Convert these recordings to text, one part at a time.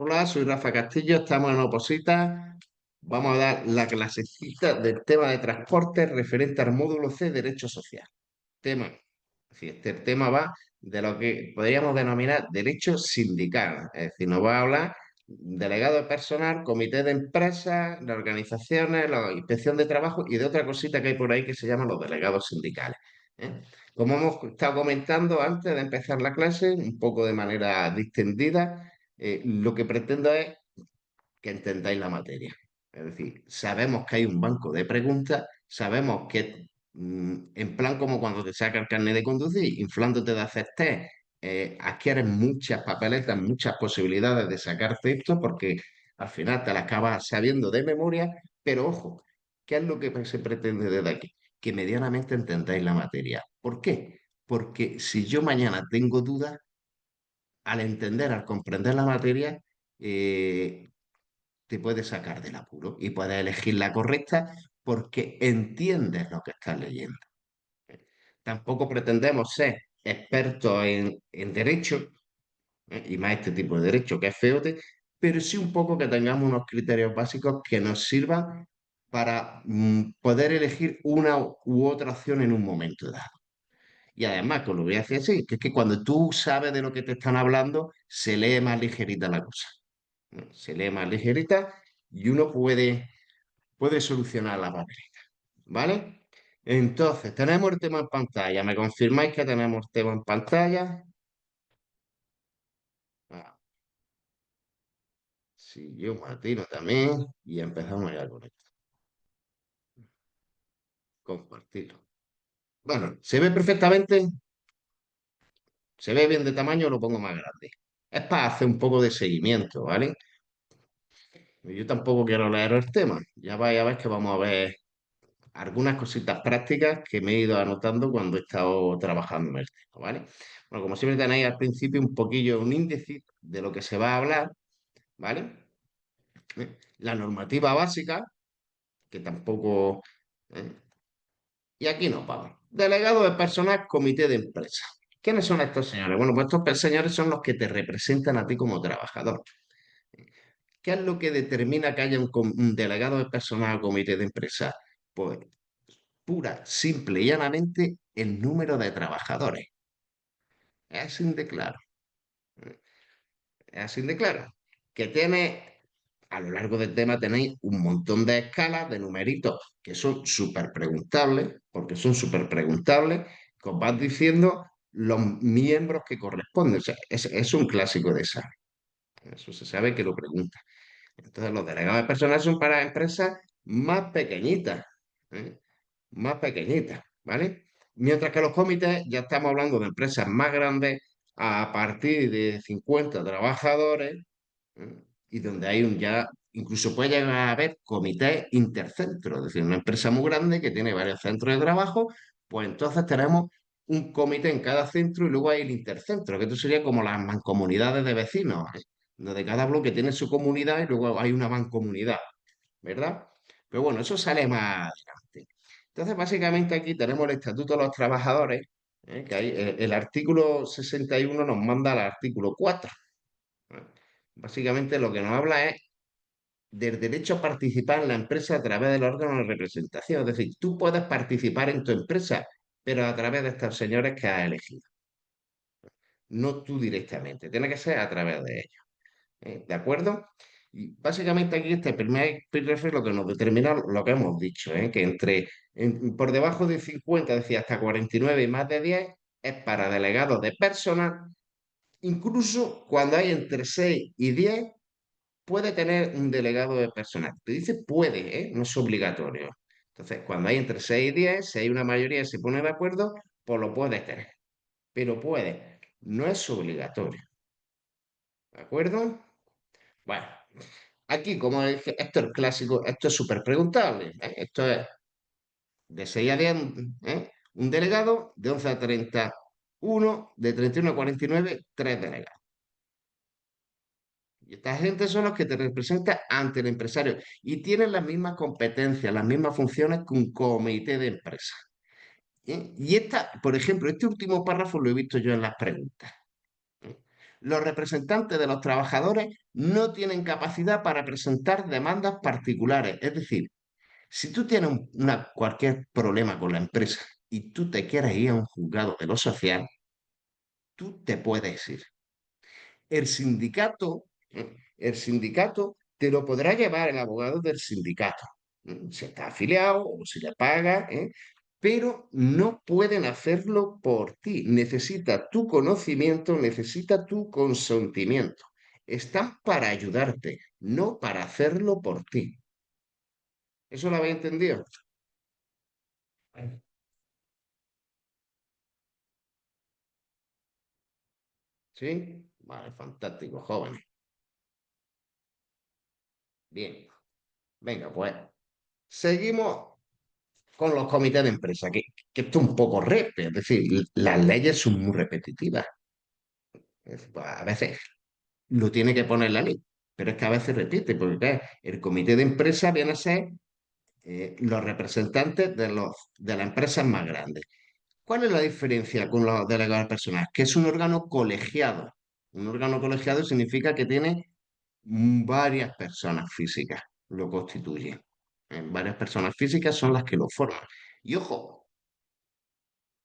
Hola, soy Rafa Castillo, estamos en Oposita. Vamos a dar la clasecita del tema de transporte referente al módulo C, Derecho Social. Tema, si este tema va de lo que podríamos denominar derecho sindical, es decir, nos va a hablar delegado de personal, comité de empresas, de organizaciones, la inspección de trabajo y de otra cosita que hay por ahí que se llaman los delegados sindicales. ¿Eh? Como hemos estado comentando antes de empezar la clase, un poco de manera distendida, lo que pretendo es que entendáis la materia. Es decir, sabemos que hay un banco de preguntas, sabemos que en plan como cuando te saca el carnet de conducir, inflándote de hacer test, adquieres muchas papeletas, muchas posibilidades de sacarte esto porque al final te las acabas sabiendo de memoria, pero ojo, ¿qué es lo que se pretende desde aquí? Que medianamente entendáis la materia. ¿Por qué? Porque si yo mañana tengo dudas, al entender, al comprender la materia, eh, te puedes sacar del apuro y puedes elegir la correcta porque entiendes lo que estás leyendo. Tampoco pretendemos ser expertos en derecho, y más este tipo de derecho que es feote, pero sí un poco que tengamos unos criterios básicos que nos sirvan para poder elegir una u otra opción en un momento dado. Y además, con lo voy a decir así, que es que cuando tú sabes de lo que te están hablando, se lee más ligerita la cosa. ¿No? Se lee más ligerita y uno puede solucionar la papeleta, ¿vale? Entonces, tenemos el tema en pantalla. ¿Me confirmáis que tenemos tema en pantalla? Ah, sí, yo, Martino también. Y empezamos ya con esto. Compartirlo. Bueno, ¿se ve perfectamente? ¿Se ve bien de tamaño? Lo pongo más grande. Es para hacer un poco de seguimiento, ¿vale? Yo tampoco quiero leer el tema. Ya vais a ver que vamos a ver algunas cositas prácticas que me he ido anotando cuando he estado trabajando en el tema, ¿vale? Bueno, como siempre tenéis al principio un poquillo un índice de lo que se va a hablar, ¿vale? La normativa básica, que tampoco... ¿eh? Y aquí nos vamos. Delegado de personal, comité de empresa. ¿Quiénes son estos señores? Bueno, pues estos señores son los que te representan a ti como trabajador. ¿Qué es lo que determina que haya un delegado de personal o comité de empresa? Pues pura, simple y llanamente el número de trabajadores. Es así de claro. Es así de claro. Que tiene, a lo largo del tema tenéis un montón de escalas de numeritos que son súper preguntables, porque son súper preguntables, que os van diciendo los miembros que corresponden. O sea, es un clásico de examen. Eso se sabe que lo pregunta. Entonces, los delegados de personal son para empresas más pequeñitas, ¿eh? Más pequeñitas, ¿vale? Mientras que los comités ya estamos hablando de empresas más grandes a partir de 50 trabajadores, ¿eh? Y donde hay ya, incluso puede llegar a haber comités intercentros, es decir, una empresa muy grande que tiene varios centros de trabajo, pues entonces tenemos un comité en cada centro y luego hay el intercentro, que esto sería como las mancomunidades de vecinos, ¿eh? Donde cada bloque tiene su comunidad y luego hay una mancomunidad, ¿verdad? Pero bueno, eso sale más adelante. Entonces, básicamente aquí tenemos el Estatuto de los Trabajadores, que hay, el artículo 61 nos manda al artículo 4. ¿Eh? Básicamente lo que nos habla es del derecho a participar en la empresa a través del órgano de representación. Es decir, tú puedes participar en tu empresa, pero a través de estos señores que has elegido, no tú directamente, tiene que ser a través de ellos. ¿De acuerdo? Y básicamente aquí este primer párrafo lo que nos determina lo que hemos dicho, que por debajo de 50, es decir, hasta 49 y más de 10 es para delegados de personal. Incluso cuando hay entre 6 y 10 puede tener un delegado de personal. Te dice puede, ¿eh? No es obligatorio. Entonces, cuando hay entre 6 y 10, si hay una mayoría que se pone de acuerdo, pues lo puedes tener. Pero puede, no es obligatorio. ¿De acuerdo? Bueno, aquí, como dije, esto es clásico, esto es súper preguntable. Esto es de 6 a 10, un delegado, de 11 a 31, de 31 a 49, tres delegados. Y esta gente son los que te representan ante el empresario y tienen las mismas competencias, las mismas funciones que un comité de empresa. Y esta, por ejemplo, este último párrafo lo he visto yo en las preguntas. ¿Eh? Los representantes de los trabajadores no tienen capacidad para presentar demandas particulares. Es decir, si tú tienes cualquier problema con la empresa y tú te quieres ir a un juzgado de lo social, tú te puedes ir. El sindicato, el sindicato te lo podrá llevar el abogado del sindicato, si está afiliado o si le paga, pero no pueden hacerlo por ti. Necesita tu conocimiento, necesita tu consentimiento. Están para ayudarte, no para hacerlo por ti. ¿Eso lo habéis entendido? ¿Sí? Vale, fantástico, jóvenes. Bien, venga, pues seguimos con los comités de empresa, que esto es un poco es decir, las leyes son muy repetitivas. Pues, a veces lo tiene que poner la ley, pero es que a veces repite, porque claro, el comité de empresa viene a ser los representantes de las empresas más grandes. ¿Cuál es la diferencia con los delegados personales? Que es un órgano colegiado. Un órgano colegiado significa que tiene varias personas físicas, lo constituyen. Varias personas físicas son las que lo forman. Y ojo,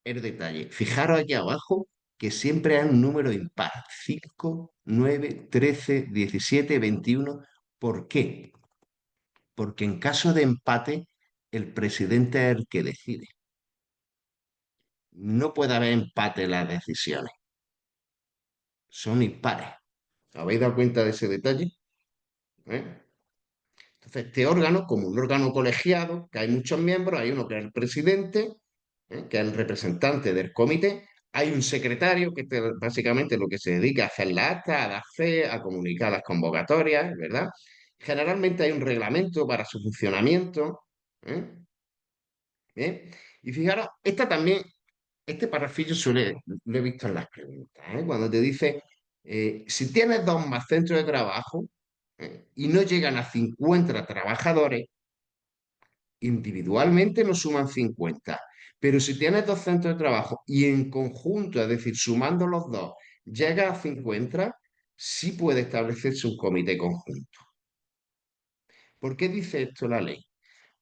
el detalle. Fijaros aquí abajo que siempre hay un número impar. 5, 9, 13, 17, 21. ¿Por qué? Porque en caso de empate, el presidente es el que decide. No puede haber empate en las decisiones. Son impares. ¿Habéis dado cuenta de ese detalle? ¿Eh? Entonces, este órgano, como un órgano colegiado, que hay muchos miembros, hay uno que es el presidente, que es el representante del comité, hay un secretario que básicamente lo que se dedica a hacer la acta, a dar fe, a comunicar las convocatorias, ¿verdad? Generalmente hay un reglamento para su funcionamiento. ¿Eh? ¿Eh? Y fijaros, este parrafillo lo he visto en las preguntas, cuando te dice, si tienes dos más centros de trabajo y no llegan a 50 trabajadores, individualmente no suman 50, pero si tienes dos centros de trabajo y en conjunto, es decir, sumando los dos, llega a 50, sí puede establecerse un comité conjunto. ¿Por qué dice esto la ley?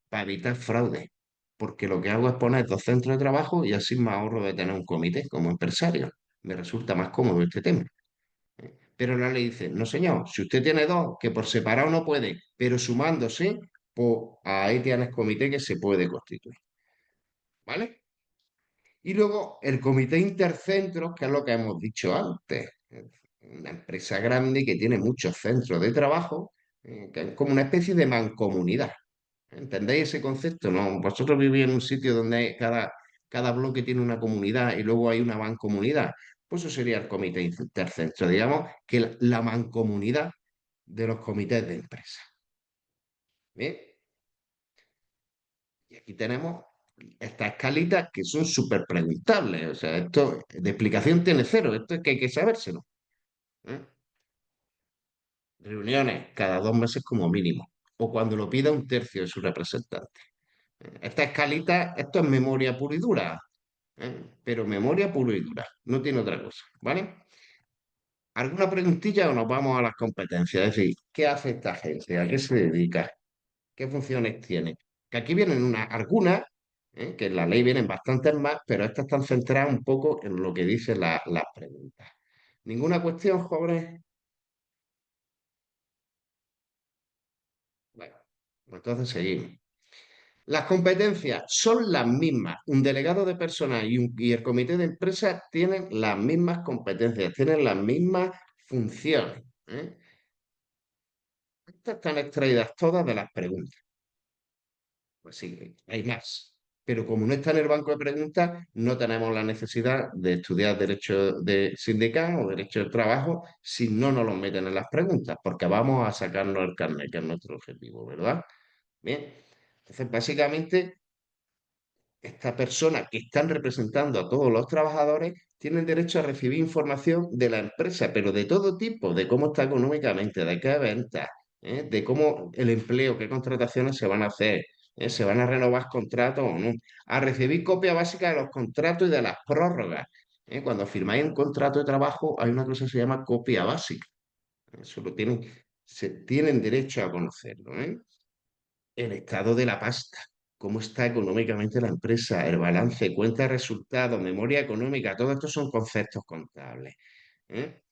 Para evitar fraude. Porque lo que hago es poner dos centros de trabajo y así me ahorro de tener un comité como empresario. Me resulta más cómodo este tema. Pero la ley dice, no señor, si usted tiene dos, que por separado no puede, pero sumándose, pues ahí tienes comité que se puede constituir. ¿Vale? Y luego el comité intercentros, que es lo que hemos dicho antes. Una empresa grande que tiene muchos centros de trabajo, que es como una especie de mancomunidad. ¿Entendéis ese concepto? ¿No? Vosotros vivís en un sitio donde cada bloque tiene una comunidad y luego hay una mancomunidad. Pues eso sería el comité intercentro, digamos, que la mancomunidad de los comités de empresa. Bien, y aquí tenemos estas escalitas que son súper preguntables. O sea, esto de explicación tiene cero. Esto es que hay que sabérselo. ¿Eh? Reuniones cada 2 meses como mínimo. O cuando lo pida un tercio de su representante. Esta escalita, esto es memoria pura y dura. Pero memoria pura y dura. No tiene otra cosa. ¿Vale? ¿Alguna preguntilla o nos vamos a las competencias? Es decir, ¿qué hace esta agencia? ¿A qué se dedica? ¿Qué funciones tiene? Que aquí vienen algunas, que en la ley vienen bastantes más, pero estas están centradas un poco en lo que dicen las preguntas. ¿Ninguna cuestión, jóvenes? Bueno, pues entonces seguimos. Las competencias son las mismas. Un delegado de personal y el comité de empresa tienen las mismas competencias, tienen las mismas funciones. Estas están extraídas todas de las preguntas. Pues sí, hay más. Pero como no está en el banco de preguntas, no tenemos la necesidad de estudiar derecho de sindical o derecho del trabajo si no nos los meten en las preguntas, porque vamos a sacarnos el carnet, que es nuestro objetivo, ¿verdad? Bien. Entonces, básicamente, esta persona que están representando a todos los trabajadores tienen derecho a recibir información de la empresa, pero de todo tipo, de cómo está económicamente, de qué ventas, de cómo el empleo, qué contrataciones se van a hacer, se van a renovar contratos o no, a recibir copia básica de los contratos y de las prórrogas. Cuando firmáis un contrato de trabajo hay una cosa que se llama copia básica. Eso lo tienen, se tienen derecho a conocerlo, ¿eh? El estado de la pasta, cómo está económicamente la empresa, el balance, cuenta de resultados, memoria económica, todo esto son conceptos contables. ¿Eh?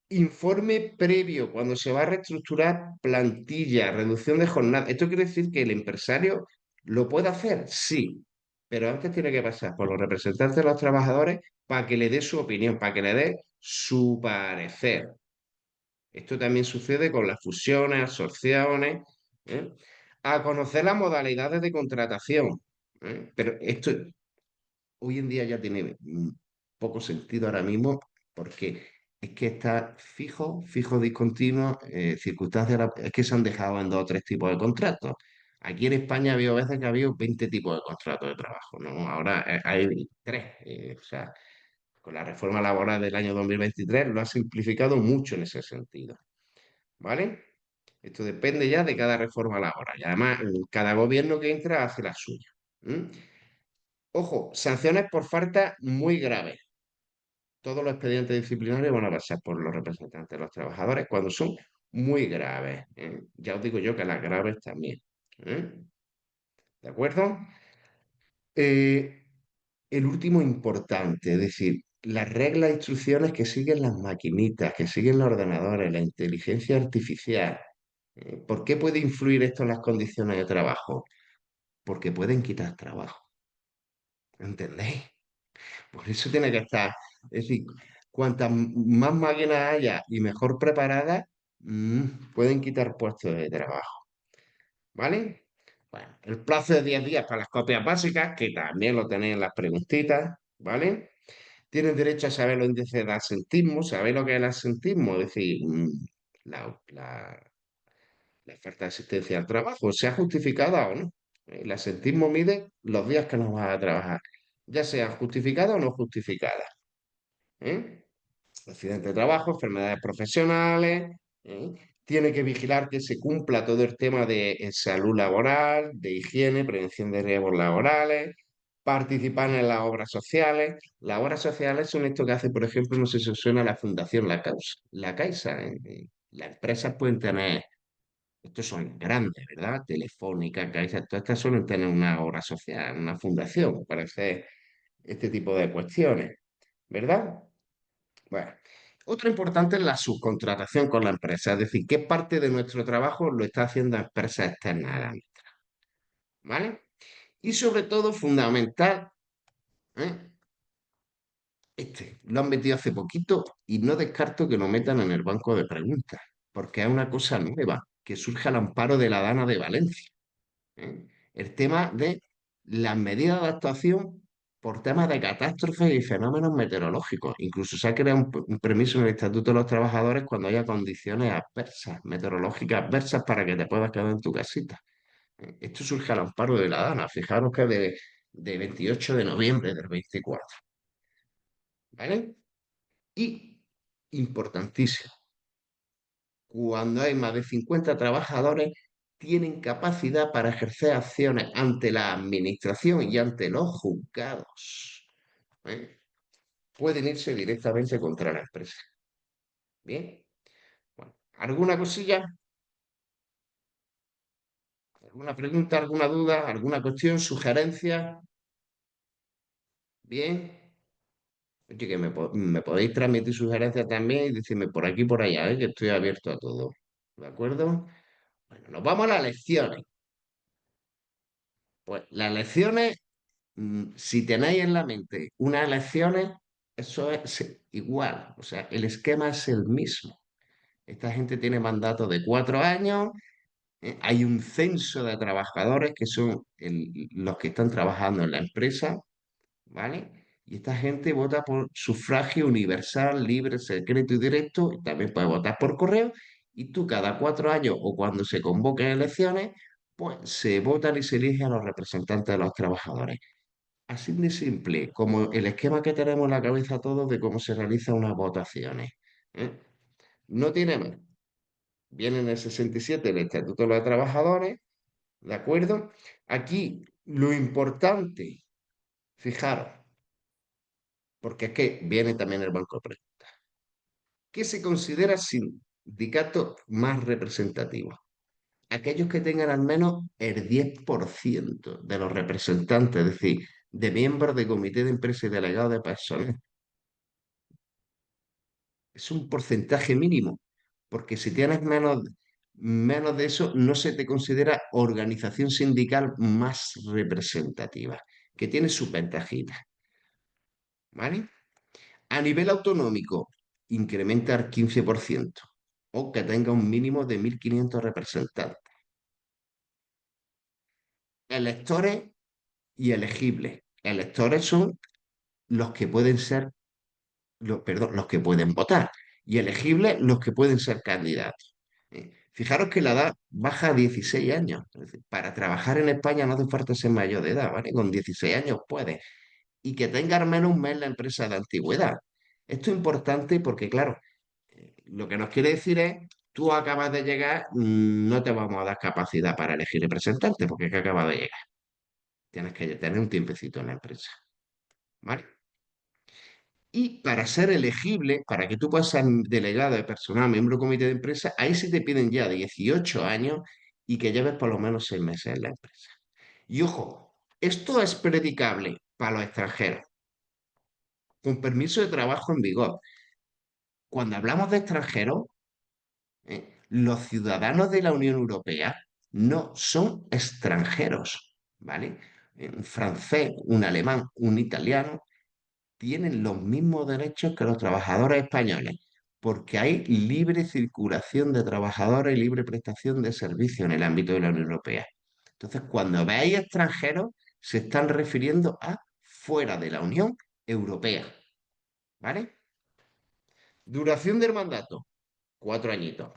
Informe previo, cuando se va a reestructurar plantilla, reducción de jornada. Esto quiere decir que el empresario lo puede hacer, sí, pero antes tiene que pasar por los representantes de los trabajadores para que le dé su opinión, para que le dé su parecer. Esto también sucede con las fusiones, absorciones, ¿eh? A conocer las modalidades de contratación, ¿eh? Pero esto hoy en día ya tiene poco sentido ahora mismo porque es que está fijo discontinuo, circunstancias, es que se han dejado en dos o tres tipos de contratos. Aquí en España ha habido veces que ha habido 20 tipos de contratos de trabajo, ¿no? Ahora hay tres. O sea, con la reforma laboral del año 2023 lo ha simplificado mucho en ese sentido, ¿vale? Esto depende ya de cada reforma laboral. Y además, cada gobierno que entra hace la suya. ¿M? Ojo, sanciones por falta muy graves. Todos los expedientes disciplinarios van a pasar por los representantes de los trabajadores cuando son muy graves. Ya os digo yo que las graves también. ¿Eh? ¿De acuerdo? Eh, el último importante, es decir, las reglas e instrucciones que siguen las maquinitas, que siguen los ordenadores, la inteligencia artificial. ¿Por qué puede influir esto en las condiciones de trabajo? Porque pueden quitar trabajo. ¿Entendéis? Por eso tiene que estar. Es decir, cuantas más máquinas haya y mejor preparadas, pueden quitar puestos de trabajo. ¿Vale? Bueno, el plazo de 10 días para las copias básicas, que también lo tenéis en las preguntitas, ¿vale? Tienen derecho a saber los índices de asentismo, saber lo que es el asentismo, es decir, la, la- la oferta de asistencia al trabajo, sea justificada o no. El asentismo mide los días que no vas a trabajar, ya sea justificada o no justificada. ¿Eh? Accidente de trabajo, enfermedades profesionales, ¿eh? Tiene que vigilar que se cumpla todo el tema de salud laboral, de higiene, prevención de riesgos laborales, participar en las obras sociales. Las obras sociales son esto que hace, por ejemplo, no sé si os suena la Fundación La Caixa. Las empresas pueden tener, estos son grandes, ¿verdad? Telefónica, Caixa, todas estas suelen tener una obra social, una fundación para hacer este tipo de cuestiones, ¿verdad? Bueno, otra importante es la subcontratación con la empresa, es decir, qué parte de nuestro trabajo lo está haciendo empresas externas a la nuestra, ¿vale? Y sobre todo, fundamental, ¿eh? Lo han metido hace poquito y no descarto que lo metan en el banco de preguntas, porque es una cosa nueva que surge al amparo de la Dana de Valencia. El tema de las medidas de actuación por temas de catástrofes y fenómenos meteorológicos. Incluso se ha creado un permiso en el Estatuto de los Trabajadores cuando haya condiciones adversas, meteorológicas adversas para que te puedas quedar en tu casita. Esto surge al amparo de la Dana. Fijaros que de 28 de noviembre del 24. ¿Vale? Y, importantísimo, cuando hay más de 50 trabajadores, tienen capacidad para ejercer acciones ante la administración y ante los juzgados. ¿Eh? Pueden irse directamente contra la empresa. Bien, bueno, ¿alguna cosilla? ¿Alguna pregunta, alguna duda, alguna cuestión, sugerencia? Bien. Oye, que me podéis transmitir sugerencias también y decirme por aquí y por allá, que estoy abierto a todo. ¿De acuerdo? Bueno, nos vamos a las lecciones. Pues las lecciones, si tenéis en la mente unas lecciones, eso es igual. O sea, el esquema es el mismo. Esta gente tiene mandato de 4 años. Hay un censo de trabajadores que son los que están trabajando en la empresa, ¿vale? Y esta gente vota por sufragio universal, libre, secreto y directo, y también puede votar por correo, y tú cada 4 años o cuando se convoquen elecciones, pues se votan y se eligen a los representantes de los trabajadores. Así de simple, como el esquema que tenemos en la cabeza todos de cómo se realizan unas votaciones. ¿Eh? No tiene más. Viene en el 67 el Estatuto de los Trabajadores, ¿de acuerdo? Aquí lo importante, fijaros, porque es que viene también el Banco de Préstamo. ¿Qué se considera sindicato más representativo? Aquellos que tengan al menos el 10% de los representantes, es decir, de miembros de comité de empresa y delegados de personal. Es un porcentaje mínimo, porque si tienes menos de eso, no se te considera organización sindical más representativa, que tiene sus ventajitas, ¿vale? A nivel autonómico, incrementa al 15% o que tenga un mínimo de 1.500 representantes. Electores y elegibles. Electores son los que pueden ser, perdón, los que pueden votar y elegibles los que pueden ser candidatos. Fijaros que la edad baja a 16 años. Es decir, para trabajar en España no hace falta ser mayor de edad, ¿vale? Con 16 años puedes. Y que tenga al menos un mes la empresa de antigüedad. Esto es importante porque, claro, lo que nos quiere decir es, tú acabas de llegar, no te vamos a dar capacidad para elegir representante porque es que acabas de llegar. Tienes que tener un tiempecito en la empresa, ¿vale? Y para ser elegible, para que tú puedas ser delegado de personal, miembro del comité de empresa, ahí sí te piden ya 18 años y que lleves por lo menos 6 meses en la empresa. Y ojo, esto es predicable para los extranjeros, con permiso de trabajo en vigor. Cuando hablamos de extranjeros, los ciudadanos de la Unión Europea no son extranjeros, ¿vale? Un francés, un alemán, un italiano tienen los mismos derechos que los trabajadores españoles, porque hay libre circulación de trabajadores y libre prestación de servicios en el ámbito de la Unión Europea. Entonces, cuando veáis extranjeros, se están refiriendo a fuera de la Unión Europea, ¿vale? Duración del mandato, 4 añitos.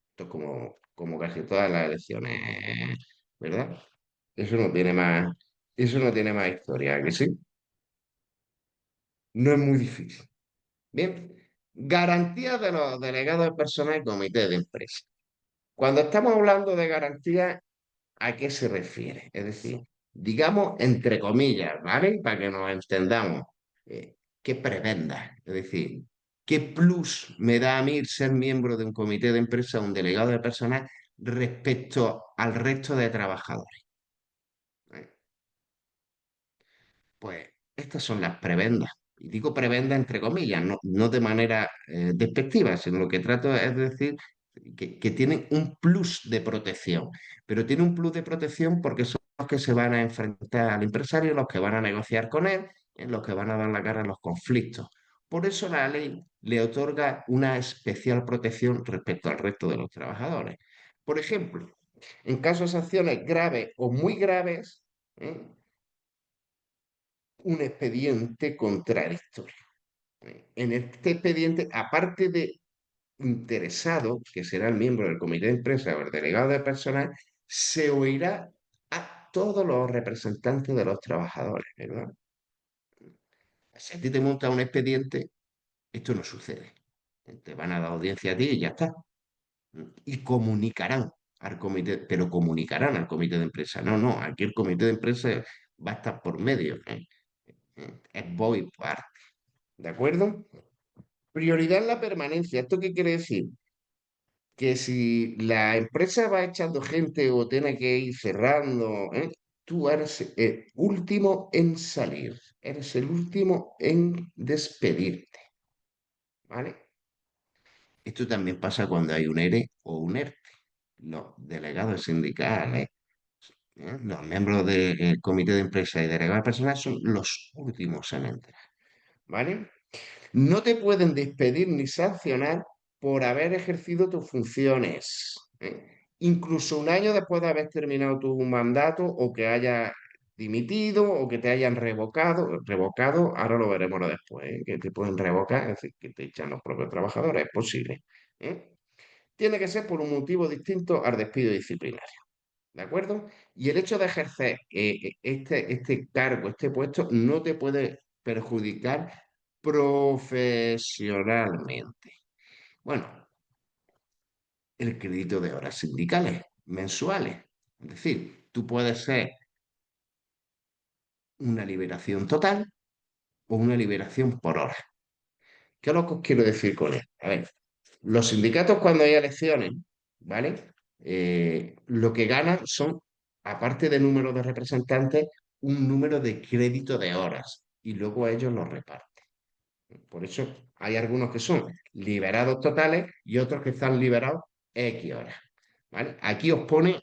Esto es como casi todas las elecciones, ¿verdad? Eso no tiene más, eso no tiene más historia, ¿que sí? No es muy difícil. Bien, garantía de los delegados de personal y comité de empresa. Cuando estamos hablando de garantía, ¿a qué se refiere? Es decir, digamos entre comillas, ¿vale? Para que nos entendamos. ¿Qué prebenda? Es decir, ¿qué plus me da a mí ser miembro de un comité de empresa o un delegado de personal respecto al resto de trabajadores? ¿Eh? Pues estas son las prebendas. Y digo prebenda entre comillas, no de manera despectiva, sino lo que trato es de decir que tienen un plus de protección. Pero tiene un plus de protección porque son los que se van a enfrentar al empresario, los que van a negociar con él, los que van a dar la cara a los conflictos. Por eso la ley le otorga una especial protección respecto al resto de los trabajadores. Por ejemplo, en casos de sanciones graves o muy graves, ¿eh? Un expediente contradictorio. En este expediente, aparte de interesado, que será el miembro del comité de empresa o el delegado de personal, se oirá a todos los representantes de los trabajadores, ¿verdad? Si a ti te monta un expediente, esto no sucede. Te van a dar audiencia a ti y ya está. Y comunicarán al comité, pero comunicarán al comité de empresa. No, no, aquí el comité de empresa va a estar por medio. Es void part, ¿de acuerdo? Prioridad en la permanencia. ¿Esto qué quiere decir? Que si la empresa va echando gente o tiene que ir cerrando, tú eres el último en salir, eres el último en despedirte, ¿vale? Esto también pasa cuando hay un ERE o un ERTE. Los delegados sindicales, los miembros del comité de empresa y delegados personal son los últimos en entrar, ¿vale? No te pueden despedir ni sancionar por haber ejercido tus funciones, incluso un año después de haber terminado tu mandato o que hayas dimitido o que te hayan revocado. Revocado, ahora lo veremos lo después, que te pueden revocar, es decir, que te echan los propios trabajadores, es posible. ¿Eh? Tiene que ser por un motivo distinto al despido disciplinario. ¿De acuerdo? Y el hecho de ejercer este cargo, este puesto, no te puede perjudicar profesionalmente. Bueno, el crédito de horas sindicales mensuales. Es decir, tú puedes ser una liberación total o una liberación por hora. ¿Qué es lo que os quiero decir con esto? A ver, los sindicatos cuando hay elecciones, ¿vale? Lo que ganan son, aparte del número de representantes, un número de crédito de horas y luego ellos los reparten. Por eso hay algunos que son liberados totales y otros que están liberados X horas, ¿vale? Aquí os pone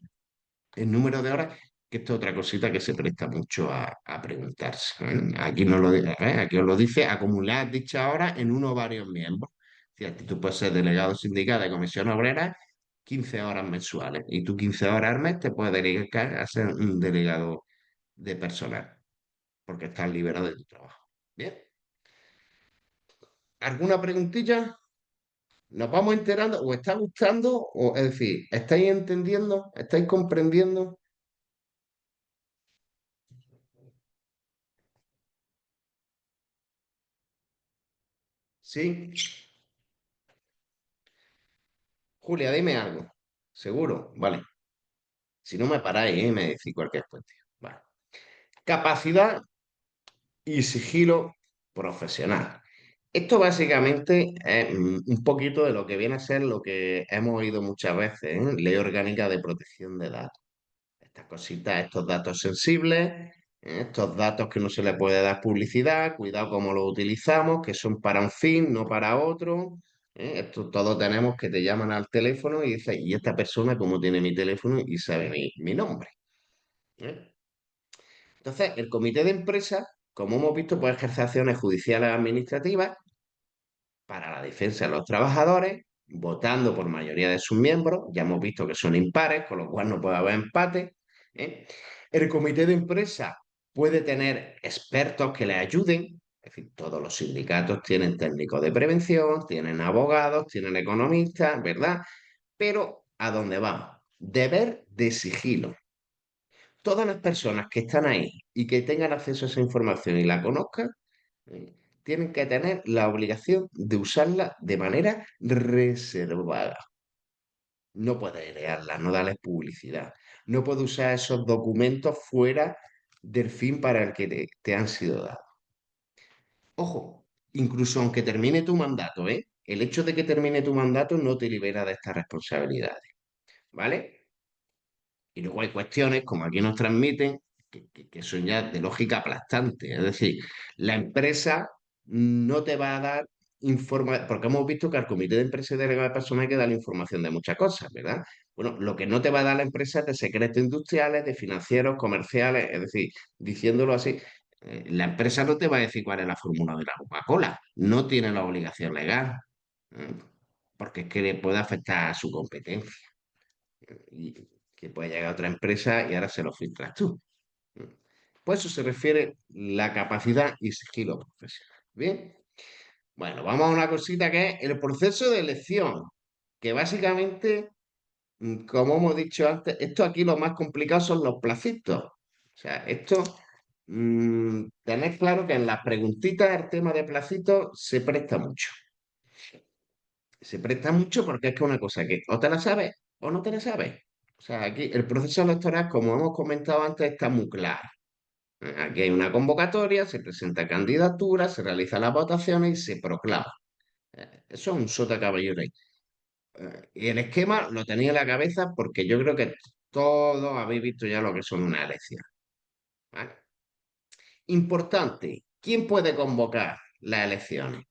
el número de horas, que esto es otra cosita que se presta mucho a preguntarse. Aquí, no lo, aquí os lo dice acumular dicha hora en uno o varios miembros. Es decir, tú puedes ser delegado sindical de comisión obrera 15 horas mensuales y tú 15 horas al mes te puedes dedicar a ser un delegado de personal porque estás liberado de tu trabajo. Bien, ¿alguna preguntilla? ¿Nos vamos enterando? ¿O está gustando? O, es decir, ¿estáis entendiendo? ¿Estáis comprendiendo? Sí. Julia, dime algo. ¿Seguro? Vale. Si no me paráis, me decís cualquier cuestión. Vale. Capacidad y sigilo profesional. Esto básicamente es un poquito de lo que viene a ser lo que hemos oído muchas veces, Ley Orgánica de Protección de Datos. Estas cositas, estos datos sensibles, estos datos que no se le puede dar publicidad, cuidado cómo los utilizamos, que son para un fin, no para otro. Esto todos tenemos que te llaman al teléfono y dices, ¿y esta persona cómo tiene mi teléfono y sabe mi nombre? ¿Eh? Entonces, el comité de empresa, como hemos visto, puede ejercer acciones judiciales administrativas para la defensa de los trabajadores, votando por mayoría de sus miembros. Ya hemos visto que son impares, con lo cual no puede haber empate. ¿Eh? El comité de empresa puede tener expertos que le ayuden. Es decir, todos los sindicatos tienen técnicos de prevención, tienen abogados, tienen economistas, ¿verdad? Pero ¿a dónde vamos? Deber de sigilo. Todas las personas que están ahí y que tengan acceso a esa información y la conozcan, eh, tienen que tener la obligación de usarla de manera reservada. No puede crearla, no darles publicidad. No puede usar esos documentos fuera del fin para el que te han sido dados. Ojo, incluso aunque termine tu mandato, ¿eh? El hecho de que termine tu mandato no te libera de estas responsabilidades, ¿vale? Y luego hay cuestiones, como aquí nos transmiten, que son ya de lógica aplastante. Es decir, la empresa no te va a dar información, porque hemos visto que al comité de empresa y delegado de personal hay que darle información de muchas cosas, ¿verdad? Bueno, lo que no te va a dar la empresa es de secretos industriales, de financieros, comerciales, es decir, diciéndolo así, la empresa no te va a decir cuál es la fórmula de la Coca-Cola, no tiene la obligación legal, ¿eh? Porque es que le puede afectar a su competencia y que puede llegar a otra empresa y ahora se lo filtras tú. Pues eso se refiere la capacidad y sigilo profesional. Bien, bueno, vamos a una cosita que es el proceso de elección, que básicamente, como hemos dicho antes, esto aquí lo más complicado son los placitos. O sea, esto, tenés claro que en las preguntitas el tema de placitos se presta mucho. Se presta mucho porque es que es una cosa que o te la sabes o no te la sabes. O sea, aquí el proceso electoral, como hemos comentado antes, está muy claro. Aquí hay una convocatoria, se presenta candidatura, se realizan las votaciones y se proclama. Eso es un sota caballero ahí. Y el esquema lo tenía en la cabeza porque yo creo que todos habéis visto ya lo que son unas elecciones. ¿Vale? Importante, ¿quién puede convocar las elecciones?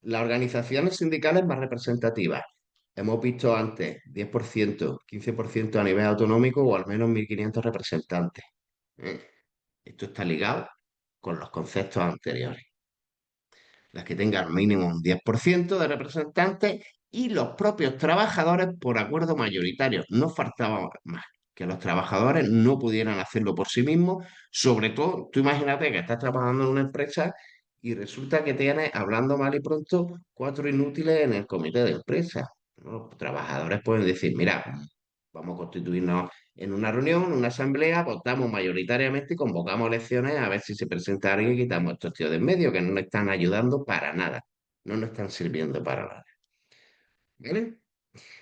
Las organizaciones sindicales más representativas. Hemos visto antes 10%, 15% a nivel autonómico o al menos 1.500 representantes. ¿Eh? Esto está ligado con los conceptos anteriores. Las que tengan mínimo un 10% de representantes y los propios trabajadores por acuerdo mayoritario. No faltaba más que los trabajadores no pudieran hacerlo por sí mismos. Sobre todo, tú imagínate que estás trabajando en una empresa y resulta que tienes, hablando mal y pronto, cuatro inútiles en el comité de empresa. Los trabajadores pueden decir, mira, vamos a constituirnos en una reunión, en una asamblea, votamos mayoritariamente y convocamos elecciones a ver si se presenta alguien y quitamos estos tíos de en medio que no nos están ayudando para nada, no nos están sirviendo para nada. ¿Vale?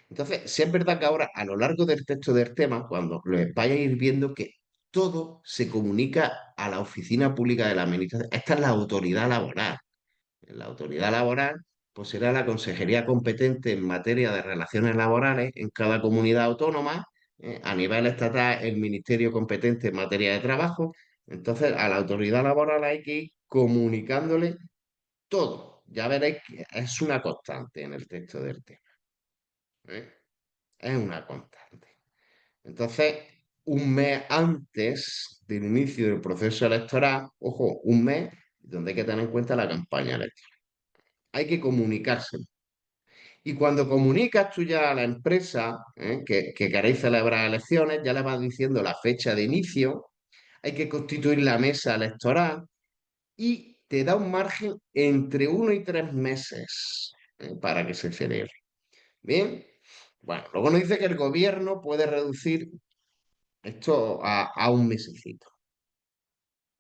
Entonces, sí es verdad que ahora, a lo largo del texto del tema, cuando lo vaya a ir viendo que todo se comunica a la oficina pública de la administración. Esta es la autoridad laboral. La autoridad laboral, pues será la consejería competente en materia de relaciones laborales en cada comunidad autónoma. A nivel estatal, el ministerio competente en materia de trabajo. Entonces, a la autoridad laboral hay que ir comunicándole todo. Ya veréis que es una constante en el texto del tema. ¿Eh? Es una constante. Entonces, un mes antes del inicio del proceso electoral, ojo, un mes donde hay que tener en cuenta la campaña electoral. Hay que comunicarse. Y cuando comunicas tú ya a la empresa que queréis celebrar elecciones, ya le vas diciendo la fecha de inicio, hay que constituir la mesa electoral y te da un margen entre 1 y 3 meses para que se celebre. Bien, bueno, luego nos dice que el gobierno puede reducir esto a un mesecito,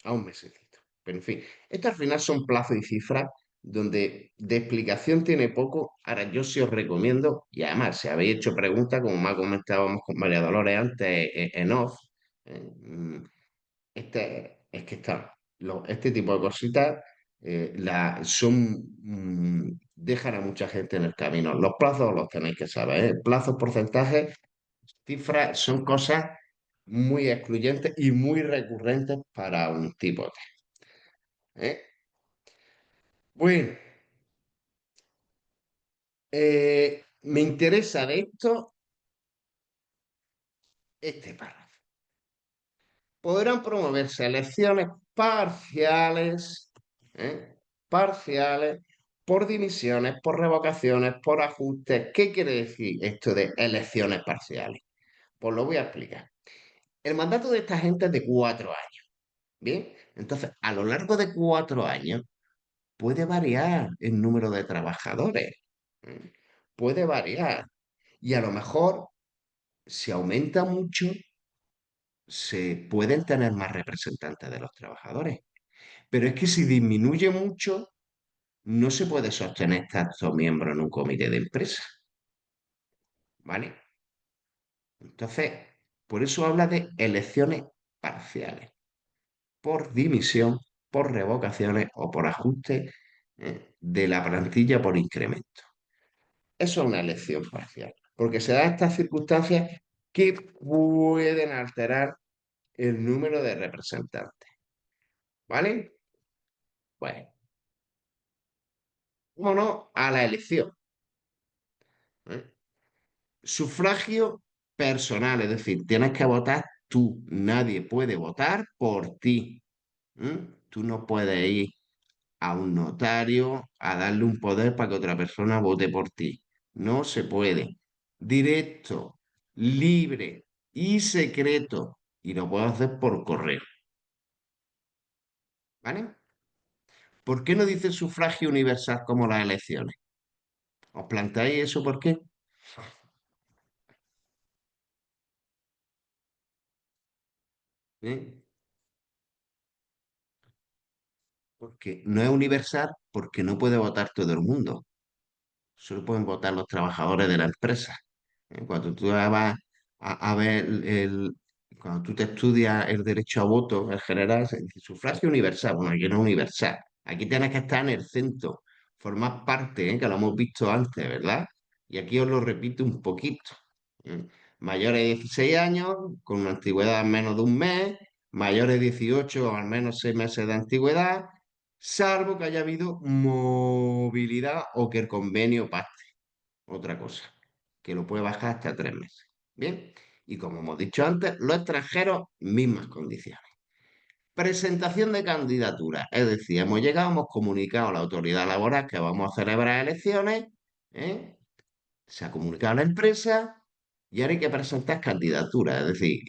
a un mesecito. Pero en fin, esto al final son plazos y cifras donde de explicación tiene poco. Ahora yo sí os recomiendo, y además si habéis hecho preguntas, como más comentábamos con María Dolores antes en off, mm, es que este tipo de cositas dejan a mucha gente en el camino. Los plazos los tenéis que saber, ¿eh? Plazos, porcentajes, cifras son cosas muy excluyentes y muy recurrentes para un tipo ¿eh? Bueno, me interesa de esto este párrafo. Podrán promoverse elecciones parciales, ¿eh? Parciales, por dimisiones, por revocaciones, por ajustes. ¿Qué quiere decir esto de elecciones parciales? Pues lo voy a explicar. El mandato de esta gente es de 4 años, ¿bien? Entonces, a lo largo de 4 años puede variar el número de trabajadores, ¿eh? Puede variar. Y a lo mejor, si aumenta mucho, se pueden tener más representantes de los trabajadores. Pero es que si disminuye mucho, no se puede sostener tantos miembros en un comité de empresa, ¿vale? Entonces, por eso habla de elecciones parciales, por dimisión, por revocaciones o por ajuste de la plantilla por incremento. Eso es una elección parcial, porque se dan estas circunstancias que pueden alterar el número de representantes, ¿vale? Pues, vámonos a la elección. ¿Eh? Sufragio personal, es decir, tienes que votar tú, nadie puede votar por ti. Tú no puedes ir a un notario a darle un poder para que otra persona vote por ti. No se puede. Directo, libre y secreto. Y lo puedes hacer por correo. ¿Vale? ¿Por qué no dice sufragio universal como las elecciones? ¿Os planteáis eso por qué? ¿Eh? Porque no es universal porque no puede votar todo el mundo. Solo pueden votar los trabajadores de la empresa. Cuando tú vas a ver cuando tú te estudias el derecho a voto en general, se dice sufragio universal. Bueno, aquí no es universal. Aquí tienes que estar en el centro, formar parte, que lo hemos visto antes, ¿verdad? Y aquí os lo repito un poquito. ¿eh? Mayores de 16 años, con una antigüedad menos de un mes, mayores de 18 o al menos 6 meses de antigüedad, salvo que haya habido movilidad o que el convenio pacte otra cosa, que lo puede bajar hasta 3 meses. Bien, y como hemos dicho antes, los extranjeros, mismas condiciones. Presentación de candidatura, es decir, hemos llegado, hemos comunicado a la autoridad laboral que vamos a celebrar elecciones, ¿eh? Se ha comunicado a la empresa y ahora hay que presentar candidaturas, es decir,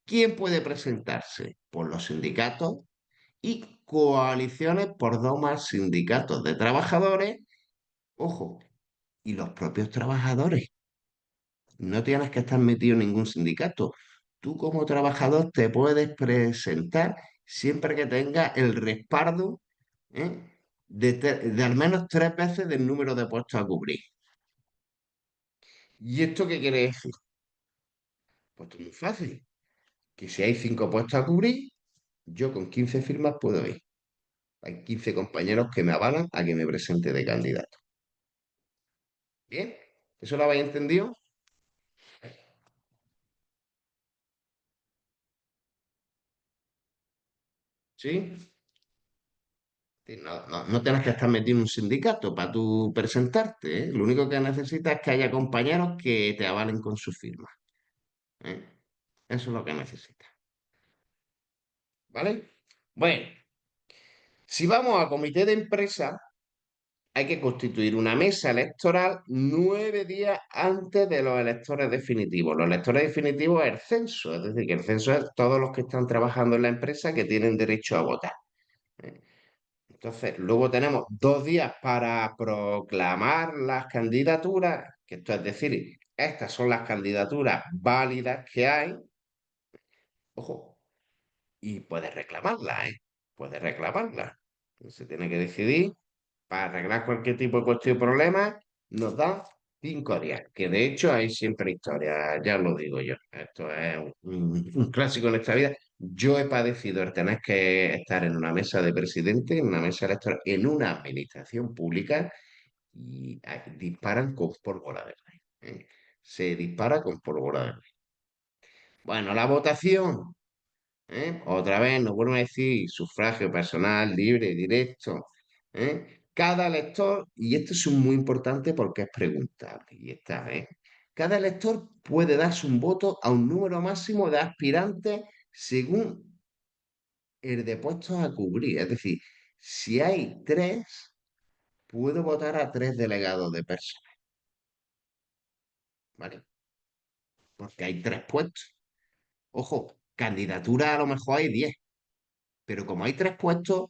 ¿quién puede presentarse? Por los sindicatos y coaliciones por dos más sindicatos de trabajadores, ojo, y los propios trabajadores. No tienes que estar metido en ningún sindicato. Tú como trabajador te puedes presentar siempre que tengas el respaldo de al menos 3 veces del número de puestos a cubrir. ¿Y esto qué quiere decir? Pues esto es muy fácil. que si hay 5 puestos a cubrir, yo con 15 firmas puedo ir. Hay 15 compañeros que me avalan a que me presente de candidato. ¿Bien? ¿Eso lo habéis entendido? ¿Sí? Sí, no, no tienes que estar metido en un sindicato para tú presentarte, ¿eh? Lo único que necesitas es que haya compañeros que te avalen con su firma, ¿eh? Eso es lo que necesitas. ¿Vale? Bueno, si vamos a comité de empresa, hay que constituir una mesa electoral 9 días antes de los electores definitivos. Los electores definitivos es el censo, es decir, que el censo es todos los que están trabajando en la empresa que tienen derecho a votar, ¿eh? Entonces, luego tenemos 2 días para proclamar las candidaturas, que esto es decir, estas son las candidaturas válidas que hay. Ojo, y puedes reclamarlas, ¿eh? Puedes reclamarlas. Se tiene que decidir para arreglar cualquier tipo de cuestión o problema, nos da 5 días, que de hecho hay siempre historia, ya lo digo yo. Esto es un clásico en esta vida. Yo he padecido el tener que estar en una mesa de presidente, en una mesa electoral, en una administración pública y disparan con pólvora de rey, ¿eh? Se dispara con pólvora de rey. Bueno, la votación. Otra vez nos vuelven a decir sufragio personal, libre, directo. Cada elector, y esto es muy importante porque es preguntable, y está, cada elector puede darse un voto a un número máximo de aspirantes según el de puestos a cubrir. Es decir, si hay tres, puedo votar a tres delegados de personas, ¿vale? Porque hay tres puestos. Ojo, candidatura a lo mejor hay 10. Pero como hay tres puestos,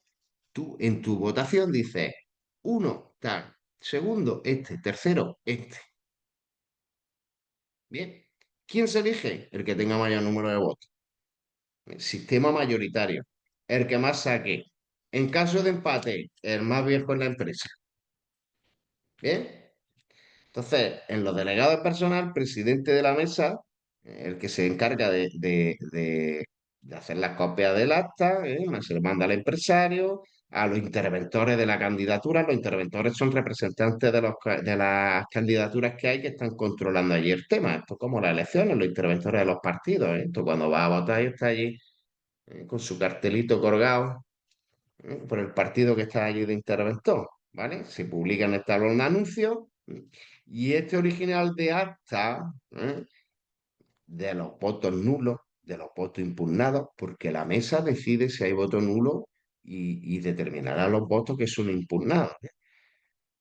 tú en tu votación dices, uno, tal, segundo, este, tercero, este. Bien. ¿Quién se elige? El que tenga mayor número de votos. El sistema mayoritario. El que más saque. En caso de empate, el más viejo en la empresa. Bien. Entonces, en los delegados de personal, presidente de la mesa, el que se encarga de hacer las copias del acta, se le manda al empresario, a los interventores de la candidatura. Los interventores son representantes de las candidaturas que hay que están controlando allí el tema. Esto es como las elecciones, los interventores de los partidos, ¿eh? Esto cuando va a votar y está allí con su cartelito colgado, por el partido que está allí de interventor, ¿vale? Se publica en el tablón de anuncios y este original de acta, de los votos nulos, de los votos impugnados, porque la mesa decide si hay voto nulo y determinará los votos que son impugnados.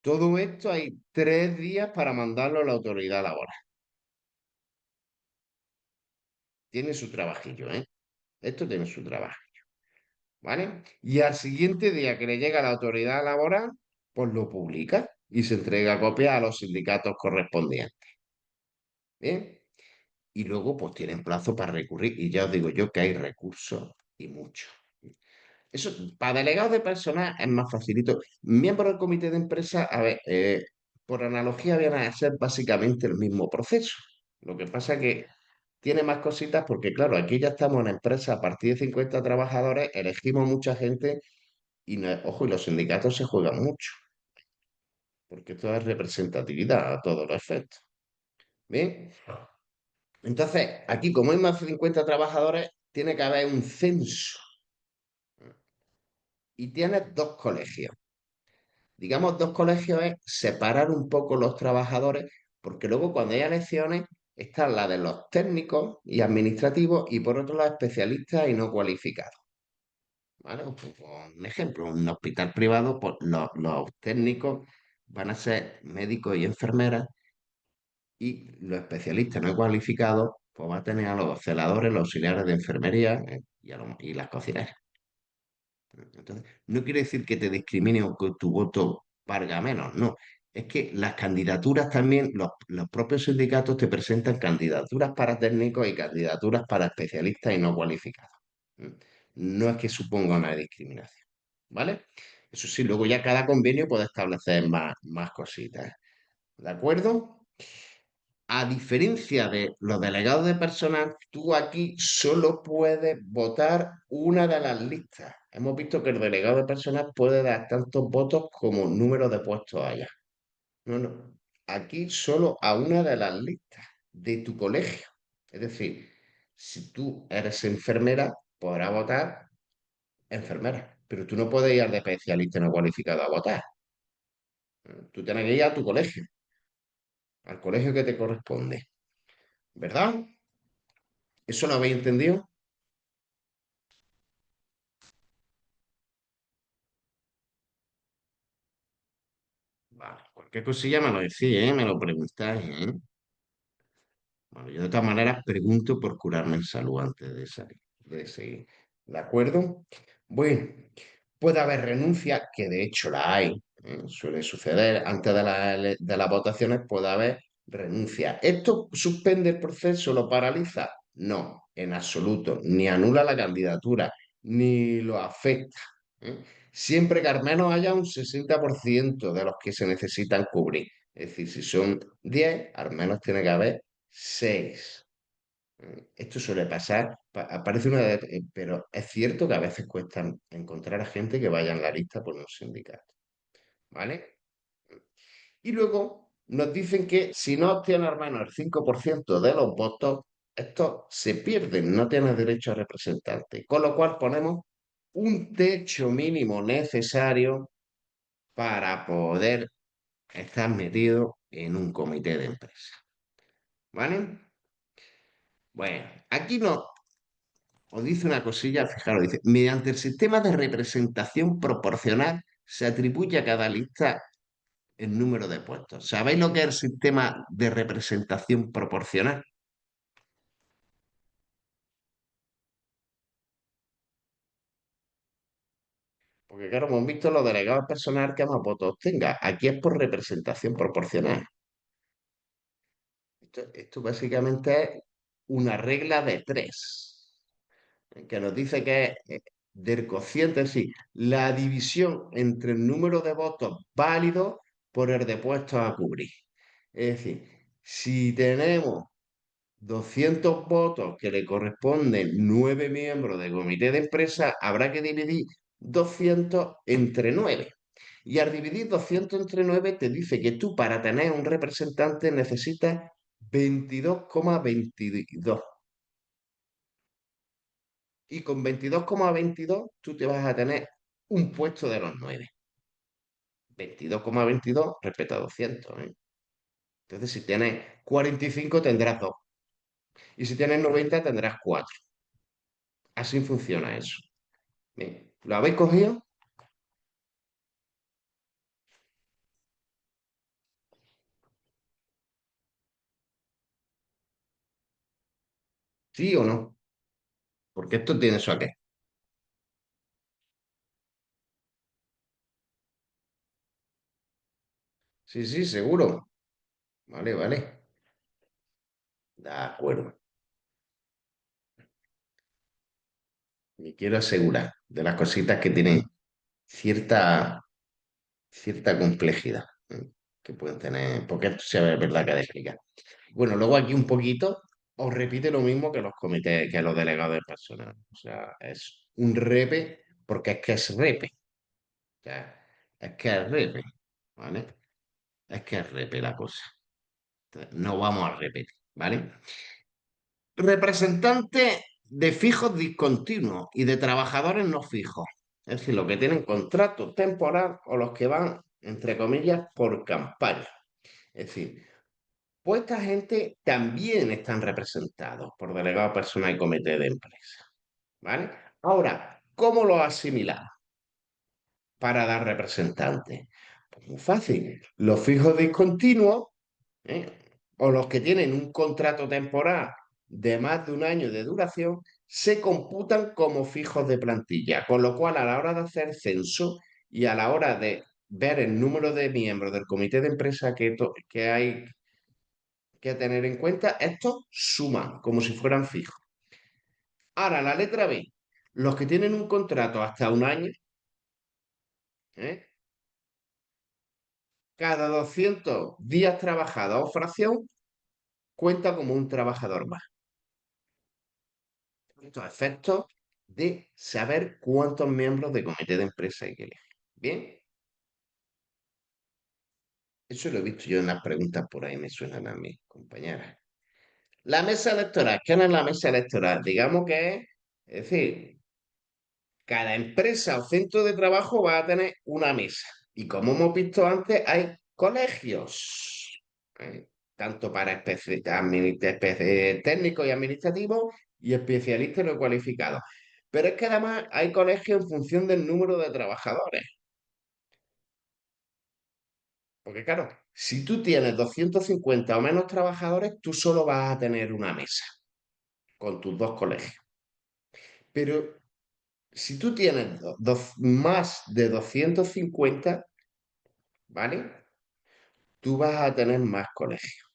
Todo esto hay 3 días para mandarlo a la autoridad laboral. Tiene su trabajillo, ¿eh? Esto tiene su trabajo, ¿vale? Y al siguiente día que le llega a la autoridad laboral, pues lo publica y se entrega copia a los sindicatos correspondientes. ¿Bien? Y luego pues tienen plazo para recurrir y ya os digo yo que hay recursos y muchos. Eso, para delegados de personal es más facilito. Miembros del comité de empresa, a ver, por analogía viene a ser básicamente el mismo proceso. Lo que pasa es que tiene más cositas porque, claro, aquí ya estamos en empresa a partir de 50 trabajadores, elegimos mucha gente y, ojo, y los sindicatos se juegan mucho, porque esto es representatividad a todos los efectos. Bien, entonces, aquí como hay más de 50 trabajadores, tiene que haber un censo y tienes dos colegios. Digamos, dos colegios es separar un poco los trabajadores, porque luego cuando hay elecciones están la de los técnicos y administrativos y por otro lado especialistas y no cualificados. ¿Vale? Pues, un ejemplo, un hospital privado, pues los técnicos van a ser médicos y enfermeras y los especialistas no cualificados, pues va a tener a los celadores, los auxiliares de enfermería, y las cocineras. Entonces, no quiere decir que te discrimine o que tu voto valga menos, no. Es que las candidaturas también, los propios sindicatos te presentan candidaturas para técnicos y candidaturas para especialistas y no cualificados. ¿Mm? No es que suponga una discriminación, ¿vale? Eso sí, luego ya cada convenio puede establecer más cositas. ¿De acuerdo? A diferencia de los delegados de personal, tú aquí solo puedes votar una de las listas. Hemos visto que el delegado de personal puede dar tantos votos como número de puestos haya. No, no. Aquí solo a una de las listas de tu colegio. Es decir, si tú eres enfermera, podrás votar enfermera, pero tú no puedes ir al de especialista no cualificado a votar. Tú tienes que ir a tu colegio, al colegio que te corresponde. ¿Verdad? ¿Eso lo habéis entendido? Vale, cualquier cosilla me lo decís, ¿eh? Me lo preguntáis, ¿eh? Bueno, yo de todas maneras pregunto por curarme en salud antes de salir, de seguir. ¿De acuerdo? Bueno, puede haber renuncia, que de hecho la hay, ¿eh? Suele suceder. Antes de las votaciones puede haber renuncia. ¿Esto suspende el proceso, lo paraliza? No, en absoluto. Ni anula la candidatura, ni lo afecta. ¿Eh? Siempre que al menos haya un 60% de los que se necesitan cubrir. Es decir, si son 10, al menos tiene que haber 6. Esto suele pasar, aparece pero es cierto que a veces cuesta encontrar a gente que vaya en la lista por un sindicato, ¿vale? Y luego nos dicen que si no obtiene al menos el 5% de los votos, estos se pierden, no tienes derecho a representante. Con lo cual ponemos un techo mínimo necesario para poder estar metido en un comité de empresa, ¿vale? Bueno, aquí no, os dice una cosilla, fijaros, dice, mediante el sistema de representación proporcional se atribuye a cada lista el número de puestos. ¿Sabéis lo que es el sistema de representación proporcional? Porque claro, hemos visto los delegados personales que más votos tenga. Aquí es por representación proporcional. Esto básicamente es una regla de tres, que nos dice que es del cociente, sí, la división entre el número de votos válidos por el de puestos a cubrir. Es decir, si tenemos 200 votos que le corresponden 9 miembros del comité de empresa, habrá que dividir 200 entre 9. Y al dividir 200 entre 9 te dice que tú para tener un representante necesitas 22,22. Y con 22,22 tú te vas a tener un puesto de los 9. 22,22 respecto a 200, ¿eh? Entonces, si tienes 45 tendrás 2. Y si tienes 90 tendrás 4. Así funciona eso. Bien, ¿lo habéis cogido? ¿Sí o no? Porque esto tiene su aquel. Sí, sí, seguro. Vale, vale. De acuerdo. Me quiero asegurar de las cositas que tienen cierta, cierta complejidad, ¿eh? Que pueden tener, porque esto sí es verdad que ha de explicar. Bueno, luego aquí un poquito os repite lo mismo que los comités, que los delegados de personal. O sea, es un repe porque es que es repe. O sea, es que es repe, ¿vale? Es que es repe la cosa. Entonces, no vamos a repetir, ¿vale? Representante de fijos discontinuos y de trabajadores no fijos. Es decir, los que tienen contrato temporal o los que van, entre comillas, por campaña. Es decir, pues esta gente también están representados por delegado personal y comité de empresa. ¿Vale? Ahora, ¿cómo lo asimilamos para dar representantes? Pues muy fácil. Los fijos discontinuos, o los que tienen un contrato temporal de más de un año de duración, se computan como fijos de plantilla. Con lo cual, a la hora de hacer censo y a la hora de ver el número de miembros del comité de empresa que hay que tener en cuenta, estos suman como si fueran fijos. Ahora, la letra B, los que tienen un contrato hasta un año, ¿eh? Cada 200 días trabajados o fracción, cuenta como un trabajador más. Estos efectos de saber cuántos miembros de comité de empresa hay que elegir. Bien, eso lo he visto yo en las preguntas por ahí, me suenan a mí, compañeras. La mesa electoral, ¿qué no es la mesa electoral? Digamos que es decir, cada empresa o centro de trabajo va a tener una mesa. Y como hemos visto antes, hay colegios, tanto para técnicos y administrativos y especialistas no cualificados. Pero es que además hay colegios en función del número de trabajadores. Porque claro, si tú tienes 250 o menos trabajadores, tú solo vas a tener una mesa con tus dos colegios. Pero si tú tienes más de 250, ¿vale? Tú vas a tener más colegios.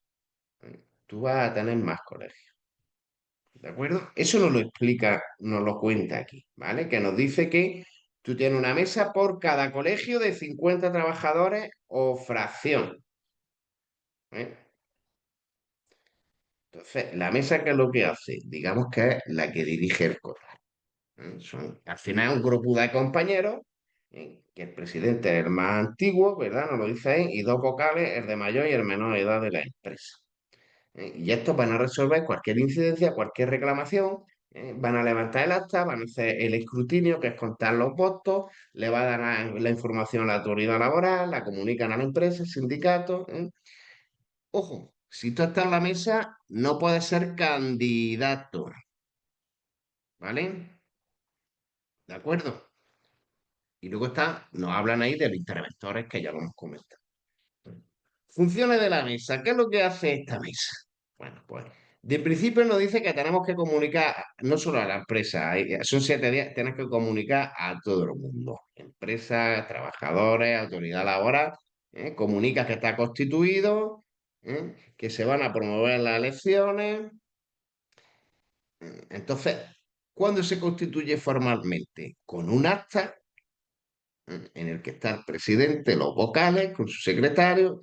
Tú vas a tener más colegios. ¿De acuerdo? Eso nos lo explica, nos lo cuenta aquí, ¿vale? Que nos dice que tú tienes una mesa por cada colegio de 50 trabajadores o fracción. ¿Eh? Entonces, la mesa, ¿qué es lo que hace? Digamos que es la que dirige el coro. Al final es un grupo de compañeros, que el presidente es el más antiguo, ¿verdad? Nos lo dice ahí, y dos vocales, el de mayor y el menor edad de la empresa. Y estos van a resolver cualquier incidencia, cualquier reclamación, van a levantar el acta, van a hacer el escrutinio, que es contar los votos, le va a dar la información a la autoridad laboral, la comunican a la empresa, al sindicato. Ojo, si tú estás en la mesa, no puedes ser candidato, ¿vale? ¿De acuerdo? Y luego está, nos hablan ahí de los interventores que ya lo hemos comentado. Funciones de la mesa. ¿Qué es lo que hace esta mesa? Bueno, pues de principio nos dice que tenemos que comunicar no solo a la empresa, son 7 días, tienes que comunicar a todo el mundo. Empresas, trabajadores, autoridad laboral, comunicas que está constituido, que se van a promover las elecciones. Entonces, ¿cuándo se constituye formalmente? Con un acta en el que está el presidente, los vocales, con su secretario,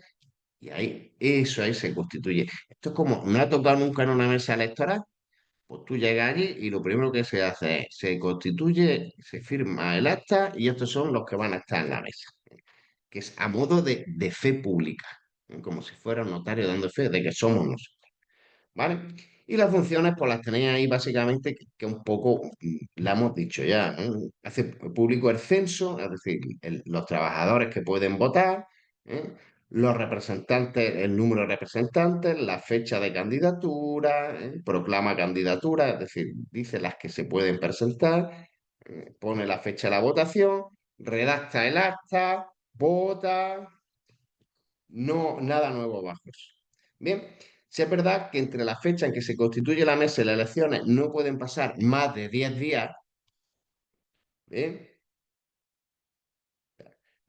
y ahí, eso ahí se constituye. Esto es como, no ha tocado nunca en una mesa electoral, pues tú llegas allí y lo primero que se hace es, se constituye, se firma el acta y estos son los que van a estar en la mesa, que es a modo de fe pública, como si fuera un notario dando fe de que somos nosotros. ¿Vale? Y las funciones, pues las tenéis ahí básicamente, que un poco la hemos dicho ya, ¿no? Hace público el censo, es decir, los trabajadores que pueden votar, ¿eh? Los representantes, el número de representantes, la fecha de candidatura, proclama candidatura, es decir, dice las que se pueden presentar, pone la fecha de la votación, redacta el acta, vota, no, nada nuevo bajo eso. Bien, si es verdad que entre la fecha en que se constituye la mesa y las elecciones no pueden pasar más de 10 días, ¿bien?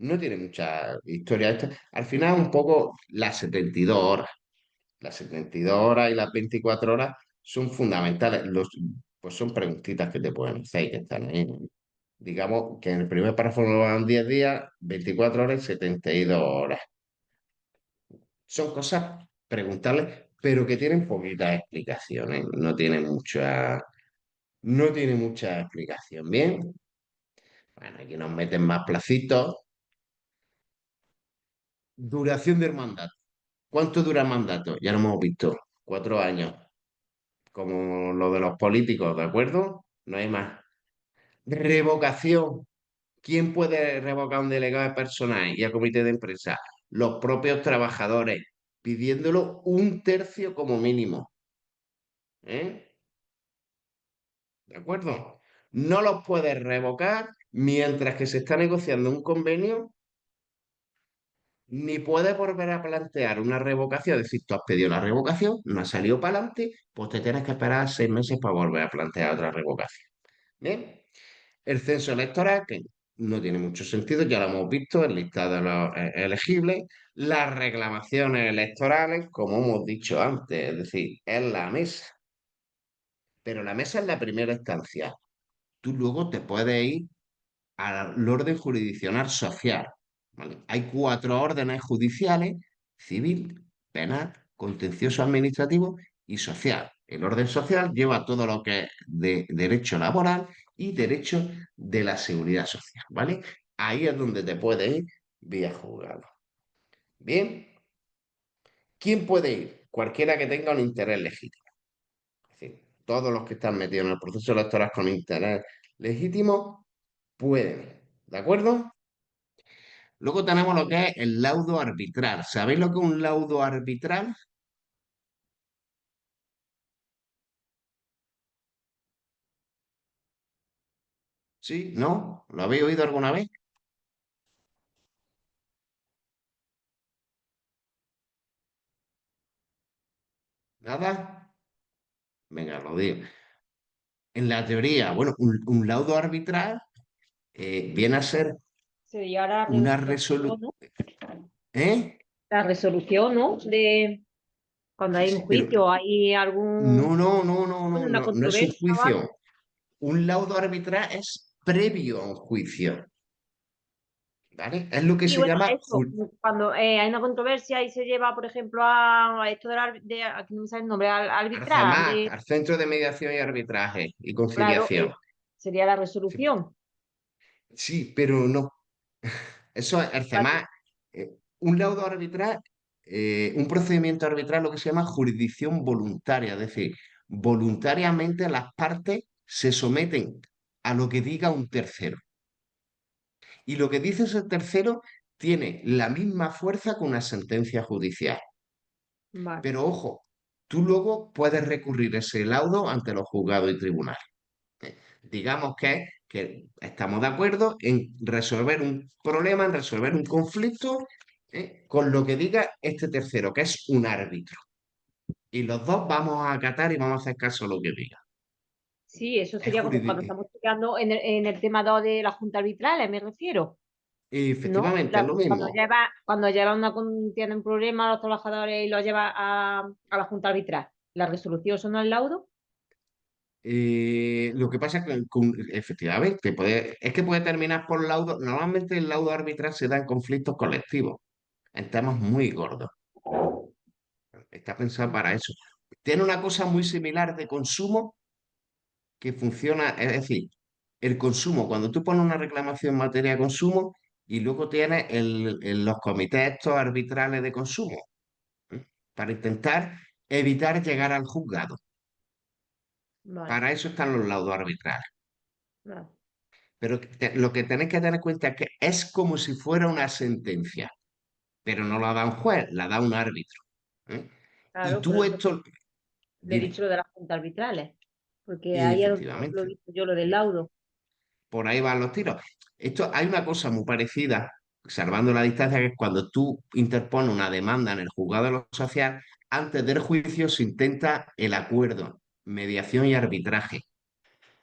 No tiene mucha historia esto. Al final, un poco las 72 horas. Las 72 horas y las 24 horas son fundamentales. Pues son preguntitas que te pueden hacer y que están ahí. Digamos que en el primer párrafo nos van 10 días, 24 horas y 72 horas. Son cosas preguntables, pero que tienen poquitas explicaciones, no tiene mucha explicación. Bien, bueno, aquí nos meten más placitos. Duración del mandato. ¿Cuánto dura el mandato? Ya lo hemos visto, 4 años, como lo de los políticos, ¿de acuerdo? No hay más. Revocación. ¿Quién puede revocar un delegado de personal y al comité de empresa? Los propios trabajadores, pidiéndolo un tercio como mínimo. ¿Eh? ¿De acuerdo? No los puedes revocar mientras que se está negociando un convenio, ni puedes volver a plantear una revocación. Es decir, tú has pedido la revocación, no ha salido para adelante, pues te tienes que esperar 6 meses para volver a plantear otra revocación. Bien, el censo electoral, que no tiene mucho sentido, ya lo hemos visto, el listado de los elegibles, las reclamaciones electorales, como hemos dicho antes, es decir, es la mesa, pero la mesa es la primera instancia. Tú luego te puedes ir al orden jurisdiccional social. ¿Vale? Hay 4 órdenes judiciales: civil, penal, contencioso administrativo y social. El orden social lleva todo lo que es de derecho laboral y derecho de la seguridad social, ¿vale? Ahí es donde te puedes ir vía juzgado. Bien, ¿quién puede ir? Cualquiera que tenga un interés legítimo. Es decir, todos los que están metidos en el proceso electoral con interés legítimo pueden ir, ¿de acuerdo? Luego tenemos lo que es el laudo arbitral. ¿Sabéis lo que es un laudo arbitral? ¿Sí? ¿No? ¿Lo habéis oído alguna vez? ¿Nada? Venga, lo digo. En la teoría, bueno, un laudo arbitral viene a ser Sería la una resolución, resolución. ¿no? ¿Eh? La resolución, ¿no? De cuando Sí, hay un sí, pero juicio, hay algún, no, no, no, no, bueno, no, una no, no es un controversia o juicio. algo. Un laudo arbitral es previo a un juicio, ¿vale? Es lo que Sí, se bueno, llama eso, cuando hay una controversia y se lleva, por ejemplo, a esto aquí no me sale el nombre, al arbitral, Arcemar, al Centro de Mediación y Arbitraje y claro, Conciliación. sería la Sí, resolución. sí, pero no. Eso es el Vale. CEMAR. Un laudo arbitral, un procedimiento arbitral, lo que se llama jurisdicción voluntaria, es decir, voluntariamente las partes se someten a lo que diga un tercero. Y lo que dice ese tercero tiene la misma fuerza que una sentencia judicial. Vale. Pero ojo, tú luego puedes recurrir ese laudo ante los juzgados y tribunales. Digamos que estamos de acuerdo en resolver un problema, en resolver un conflicto, con lo que diga este tercero, que es un árbitro. Y los dos vamos a acatar y vamos a hacer caso a lo que diga. Sí, eso Es sería como cuando estamos estudiando en el tema 2 de la Junta Arbitrales, me refiero, ¿no? efectivamente, es lo mismo. Cuando lleva tiene un problema a los trabajadores y lo lleva a la Junta Arbitral, la resolución son el laudo. Lo que pasa es que efectivamente es que puede terminar por laudo. Normalmente el laudo arbitral se da en conflictos colectivos, en temas muy gordos. Está pensado para eso. Tiene una cosa muy similar de consumo que funciona, es decir, el consumo, cuando tú pones una reclamación en materia de consumo y luego tienes los comités estos arbitrales de consumo, ¿eh? Para intentar evitar llegar al juzgado. Vale, Para eso están los laudos arbitrales. vale. Pero lo que tenéis que tener en cuenta es que es como si fuera una sentencia, pero no la da un juez, la da un árbitro. ¿Eh? Y Claro, por tú eso esto, le he dicho dime, lo de las Juntas Arbitrales, porque ahí es donde lo he efectivamente. visto yo, lo del laudo. Por ahí van los tiros. Esto hay una cosa muy parecida, salvando la distancia, que es cuando tú interpones una demanda en el juzgado de lo social, antes del juicio se intenta el acuerdo, mediación y arbitraje,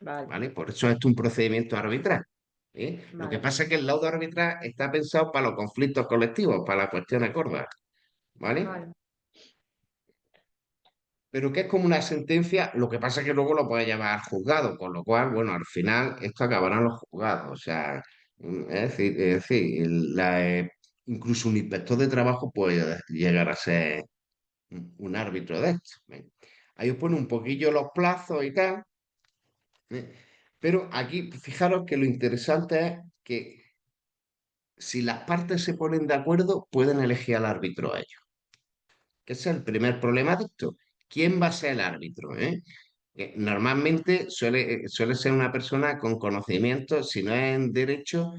Vale, ¿vale? Por eso esto es un procedimiento arbitral. Lo que vale, pasa es que el laudo arbitral está pensado para los conflictos colectivos, para las cuestiones gordas, ¿vale? vale, Pero que es como una sentencia, lo que pasa es que luego lo puede llevar al juzgado, con lo cual, bueno, al final esto acabará en los juzgados. O sea, es decir, incluso un inspector de trabajo puede llegar a ser un árbitro de esto. ¿Ven? Ahí os pone un poquillo los plazos y tal. ¿eh? Pero aquí, fijaros que lo interesante es que si las partes se ponen de acuerdo, pueden elegir al árbitro ellos. Que ese es el primer problema de esto. ¿Quién va a ser el árbitro? Que normalmente suele ser una persona con conocimiento, si no es en derecho,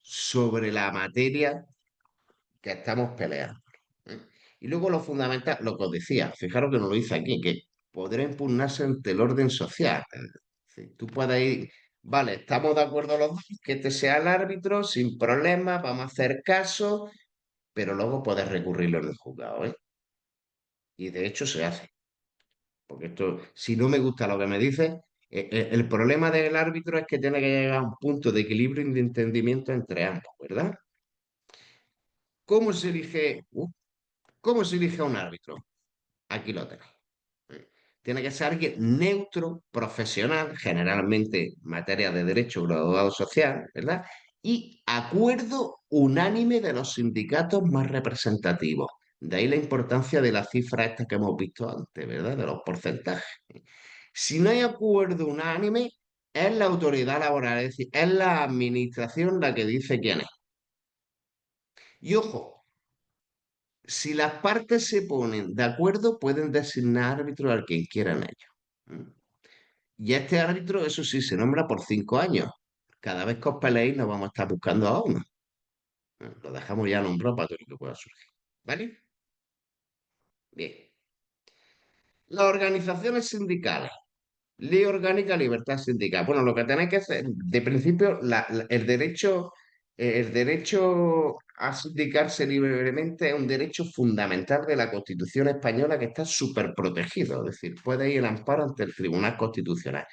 sobre la materia que estamos peleando. ¿eh? Y luego lo fundamental, lo que os decía, fijaros que no lo dice aquí, que podrá impugnarse ante el orden social. Es decir, tú puedes ir, vale, estamos de acuerdo los dos, que este sea el árbitro, sin problema, vamos a hacer caso, pero luego puedes recurrirlo en el juzgado, ¿eh? Y de hecho se hace. Porque esto, si no me gusta lo que me dice, el problema del árbitro es que tiene que llegar a un punto de equilibrio y de entendimiento entre ambos, ¿verdad? ¿Cómo se elige, cómo se elige a un árbitro? Aquí lo tenéis. Tiene que ser alguien neutro, profesional, generalmente materia de derecho, graduado social, ¿verdad? Y acuerdo unánime de los sindicatos más representativos. De ahí la importancia de la cifra esta que hemos visto antes, ¿verdad? De los porcentajes. Si no hay acuerdo unánime, es la autoridad laboral, es decir, es la administración la que dice quién es. Y ojo, si las partes se ponen de acuerdo, pueden designar árbitro al quien quieran ellos. ¿Mm? Y este árbitro, eso sí, se nombra por 5 años. Cada vez que os peleéis, nos vamos a estar buscando a uno. Lo dejamos ya nombrado para todo lo que pueda surgir. ¿Vale? Bien. Las organizaciones sindicales. Ley Orgánica Libertad Sindical. Bueno, lo que tenéis que hacer, de principio, el derecho a sindicarse libremente es un derecho fundamental de la Constitución española que está súper protegido. Es decir, puede ir el amparo ante el Tribunal Constitucional.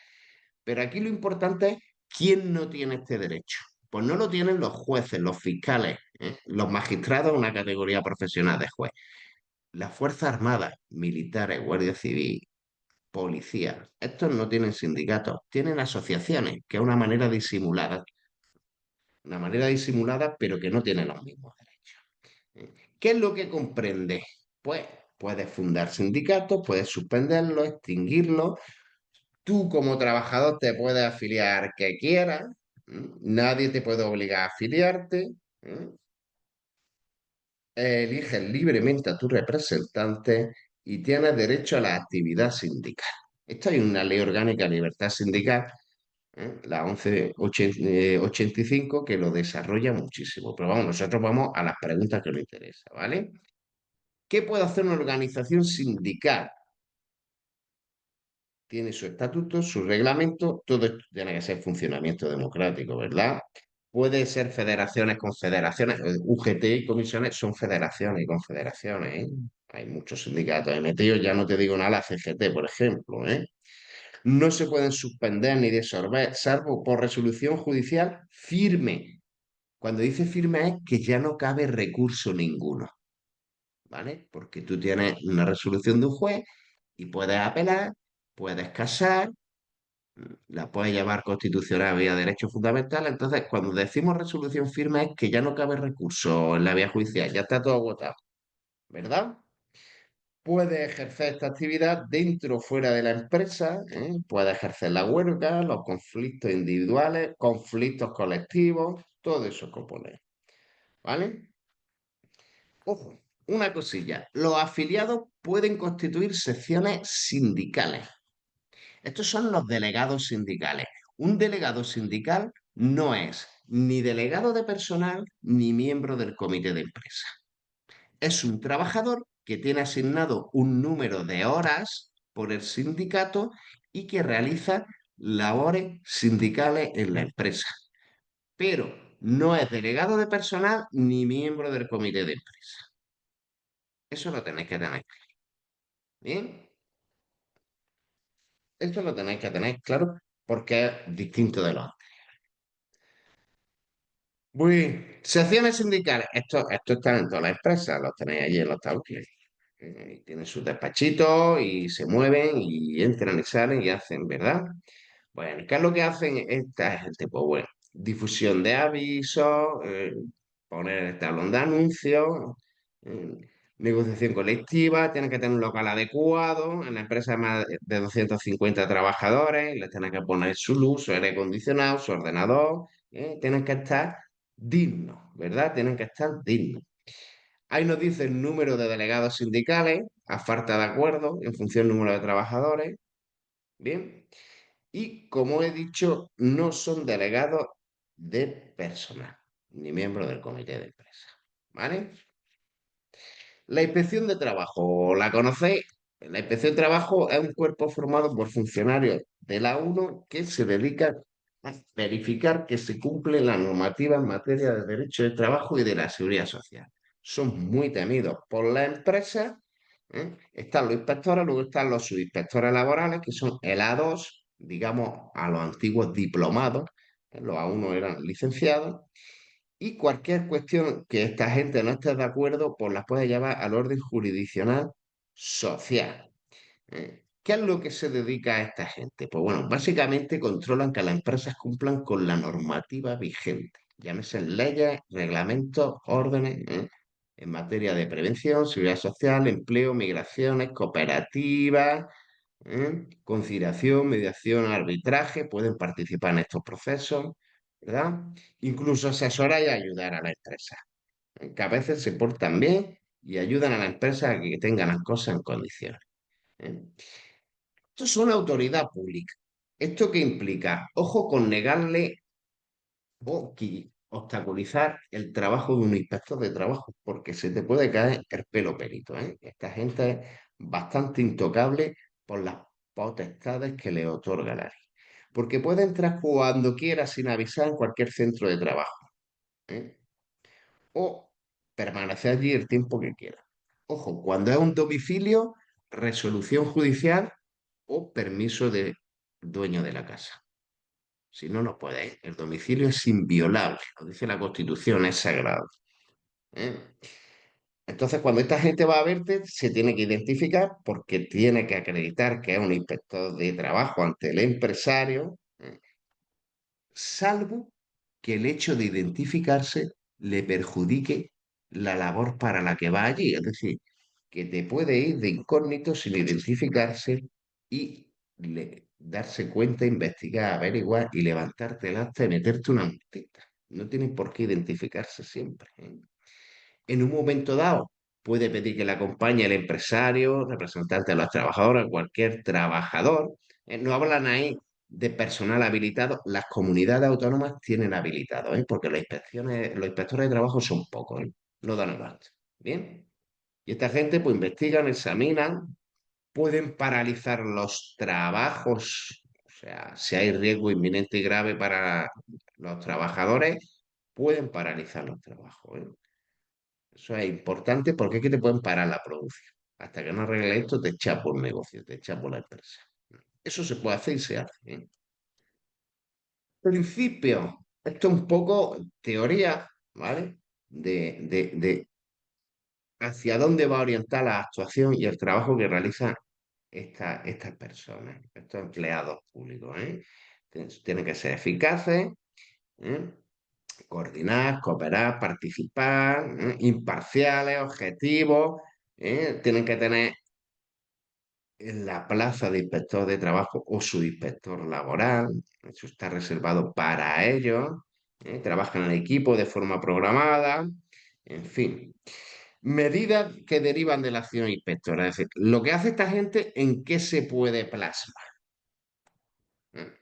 Pero aquí lo importante es quién no tiene este derecho. Pues no lo tienen los jueces, los fiscales, ¿eh? Los magistrados, una categoría profesional de juez. Las Fuerzas Armadas, militares, Guardia Civil, policías. Estos no tienen sindicatos, tienen asociaciones, que es una manera disimulada, pero que no tienen los mismos derechos. ¿Qué es lo que comprende? Pues puedes fundar sindicatos, puedes suspenderlos, extinguirlos. Tú como trabajador te puedes afiliar que quieras. Nadie te puede obligar a afiliarte. ¿Mm? Eliges libremente a tu representante y tienes derecho a la actividad sindical. Esto hay una ley orgánica de libertad sindical, la 1185, que lo desarrolla muchísimo. Pero vamos, nosotros vamos a las preguntas que nos interesan, ¿vale? ¿Qué puede hacer una organización sindical? Tiene su estatuto, su reglamento, todo esto tiene que ser funcionamiento democrático, ¿verdad? Puede ser federaciones, confederaciones, UGT y comisiones son federaciones y confederaciones, ¿eh? Hay muchos sindicatos metidos, ya no te digo nada, la CGT, por ejemplo, ¿eh? No se pueden suspender ni disolver, salvo por resolución judicial firme. Cuando dice firme es que ya no cabe recurso ninguno, ¿vale? Porque tú tienes una resolución de un juez y puedes apelar, puedes casar, la puedes llevar constitucional vía derecho fundamental. Entonces, cuando decimos resolución firme es que ya no cabe recurso en la vía judicial, ya está todo agotado, ¿verdad? Puede ejercer esta actividad dentro o fuera de la empresa, ¿eh? Puede ejercer la huelga, los conflictos individuales, conflictos colectivos, todo eso compone, ¿vale? Ojo, una cosilla, los afiliados pueden constituir secciones sindicales. Estos son los delegados sindicales. Un delegado sindical no es ni delegado de personal ni miembro del comité de empresa. Es un trabajador que tiene asignado un número de horas por el sindicato y que realiza labores sindicales en la empresa, pero no es delegado de personal ni miembro del comité de empresa. Eso lo tenéis que tener. Bien, esto lo tenéis que tener claro porque es distinto de los. Secciones sindicales. Esto está en todas las empresas, los tenéis allí en los tablones. Tienen sus despachitos y se mueven y entran y salen y hacen, ¿verdad? Bueno, ¿qué es lo que hacen esta gente? Pues bueno, difusión de avisos, poner el tablón de anuncios, eh, negociación colectiva, tienen que tener un local adecuado, en la empresa hay más de 250 trabajadores, les tienen que poner su luz, su aire acondicionado, su ordenador, tienen que estar dignos, ¿verdad? Tienen que estar dignos. Ahí nos dice el número de delegados sindicales, a falta de acuerdo, en función del número de trabajadores, ¿bien? Y como he dicho, no son delegados de personal, ni miembros del comité de empresa. ¿Vale? La inspección de trabajo, ¿la conocéis? La inspección de trabajo es un cuerpo formado por funcionarios de la ONU que se dedica a verificar que se cumple la normativa en materia de derecho de trabajo y de la seguridad social. Son muy temidos por las empresas. Están los inspectores, luego están los subinspectores laborales, que son el A2, digamos, a los antiguos diplomados. Los A1 eran licenciados. Y cualquier cuestión que esta gente no esté de acuerdo, pues las puede llevar al orden jurisdiccional social. ¿Qué es lo que se dedica a esta gente? Pues bueno, básicamente controlan que las empresas cumplan con la normativa vigente. Llámese leyes, reglamentos, órdenes. en materia de prevención, seguridad social, empleo, migraciones, cooperativas, conciliación, mediación, arbitraje, pueden participar en estos procesos, ¿verdad? Incluso asesorar y ayudar a la empresa, que a veces se portan bien y ayudan a la empresa a que tengan las cosas en condiciones. ¿eh? Esto es una autoridad pública. ¿Esto qué implica? Ojo con negarle o obstaculizar el trabajo de un inspector de trabajo, porque se te puede caer el pelo perito, ¿eh? Esta gente es bastante intocable por las potestades que le otorga la ley. Porque puede entrar cuando quiera sin avisar en cualquier centro de trabajo, ¿eh? O permanecer allí el tiempo que quiera. Ojo, cuando es un domicilio, resolución judicial o permiso de dueño de la casa. Si no, no puede ir. El domicilio es inviolable, lo dice la Constitución, es sagrado. ¿eh? Entonces, cuando esta gente va a verte, se tiene que identificar porque tiene que acreditar que es un inspector de trabajo ante el empresario, salvo que el hecho de identificarse le perjudique la labor para la que va allí. Es decir, que te puede ir de incógnito sin identificarse y darse cuenta, investigar, averiguar y levantarte el acta y meterte una multita. No tienen por qué identificarse siempre. En un momento dado, puede pedir que le acompañe el empresario, representante de los trabajadores, cualquier trabajador. No hablan ahí de personal habilitado. Las comunidades autónomas tienen habilitado, porque las inspecciones, los inspectores de trabajo son pocos, no dan abasto. Bien. Y esta gente, pues investigan, examinan, pueden paralizar los trabajos, o sea, si hay riesgo inminente y grave para los trabajadores, pueden paralizar los trabajos. Eso es importante porque es que te pueden parar la producción. Hasta que no arregle esto, te echa por negocio, te echa por la empresa. Eso se puede hacer y se hace. Principio, esto es un poco teoría, ¿vale? De hacia dónde va a orientar la actuación y el trabajo que realizan estas personas, estos empleados públicos, ¿eh? Tienen que ser eficaces, ¿eh? Coordinar, cooperar, participar, imparciales, objetivos, tienen que tener en la plaza de inspector de trabajo o su inspector laboral, eso está reservado para ellos, trabajan en equipo de forma programada, en fin. Medidas que derivan de la acción inspectora, es decir, lo que hace esta gente, ¿en qué se puede plasmar? ¿Eh?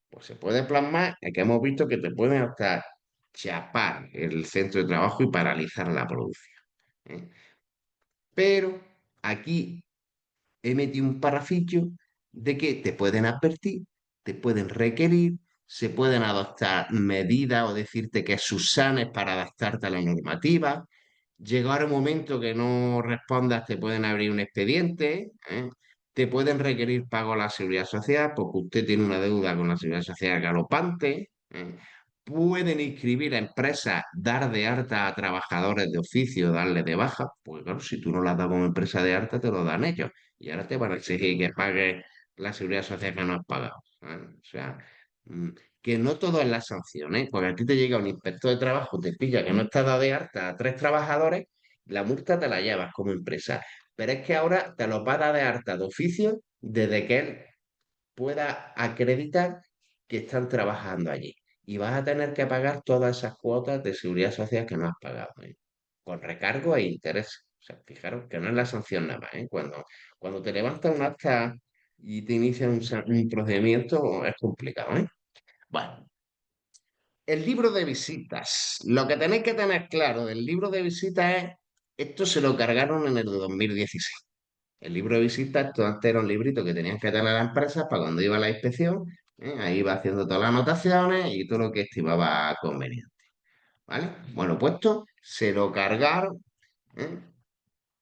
Pues se puede plasmar en que hemos visto que te pueden hasta chapar el centro de trabajo y paralizar la producción. ¿eh? Pero aquí he metido un parrafillo de que te pueden advertir, te pueden requerir, se pueden adoptar medidas o decirte que subsanes para adaptarte a la normativa. Llegar un momento que no respondas, te pueden abrir un expediente, te pueden requerir pago a la seguridad social porque usted tiene una deuda con la seguridad social galopante. Pueden inscribir a empresas, dar de alta a trabajadores de oficio, darle de baja, porque claro, si tú no las das como empresa de alta, te lo dan ellos. Y ahora te van a exigir que pagues la seguridad social que no has pagado. O sea, mm, que no todo es la sanción, porque a ti te llega un inspector de trabajo, te pilla que no está dado de alta a tres trabajadores, la multa te la llevas como empresa. Pero es que ahora te lo va a dar de alta de oficio desde que él pueda acreditar que están trabajando allí. Y vas a tener que pagar todas esas cuotas de seguridad social que no has pagado, con recargo e interés. O sea, fijaros que no es la sanción nada más, cuando te levantas un acta y te inician un procedimiento, es complicado, Bueno, el libro de visitas. Lo que tenéis que tener claro del libro de visitas es, esto se lo cargaron en el 2016. El libro de visitas, esto antes era un librito que tenían que tener las empresas para cuando iba a la inspección, ahí iba haciendo todas las anotaciones y todo lo que estimaba conveniente, ¿vale? Bueno, puesto, se lo cargaron, ¿eh?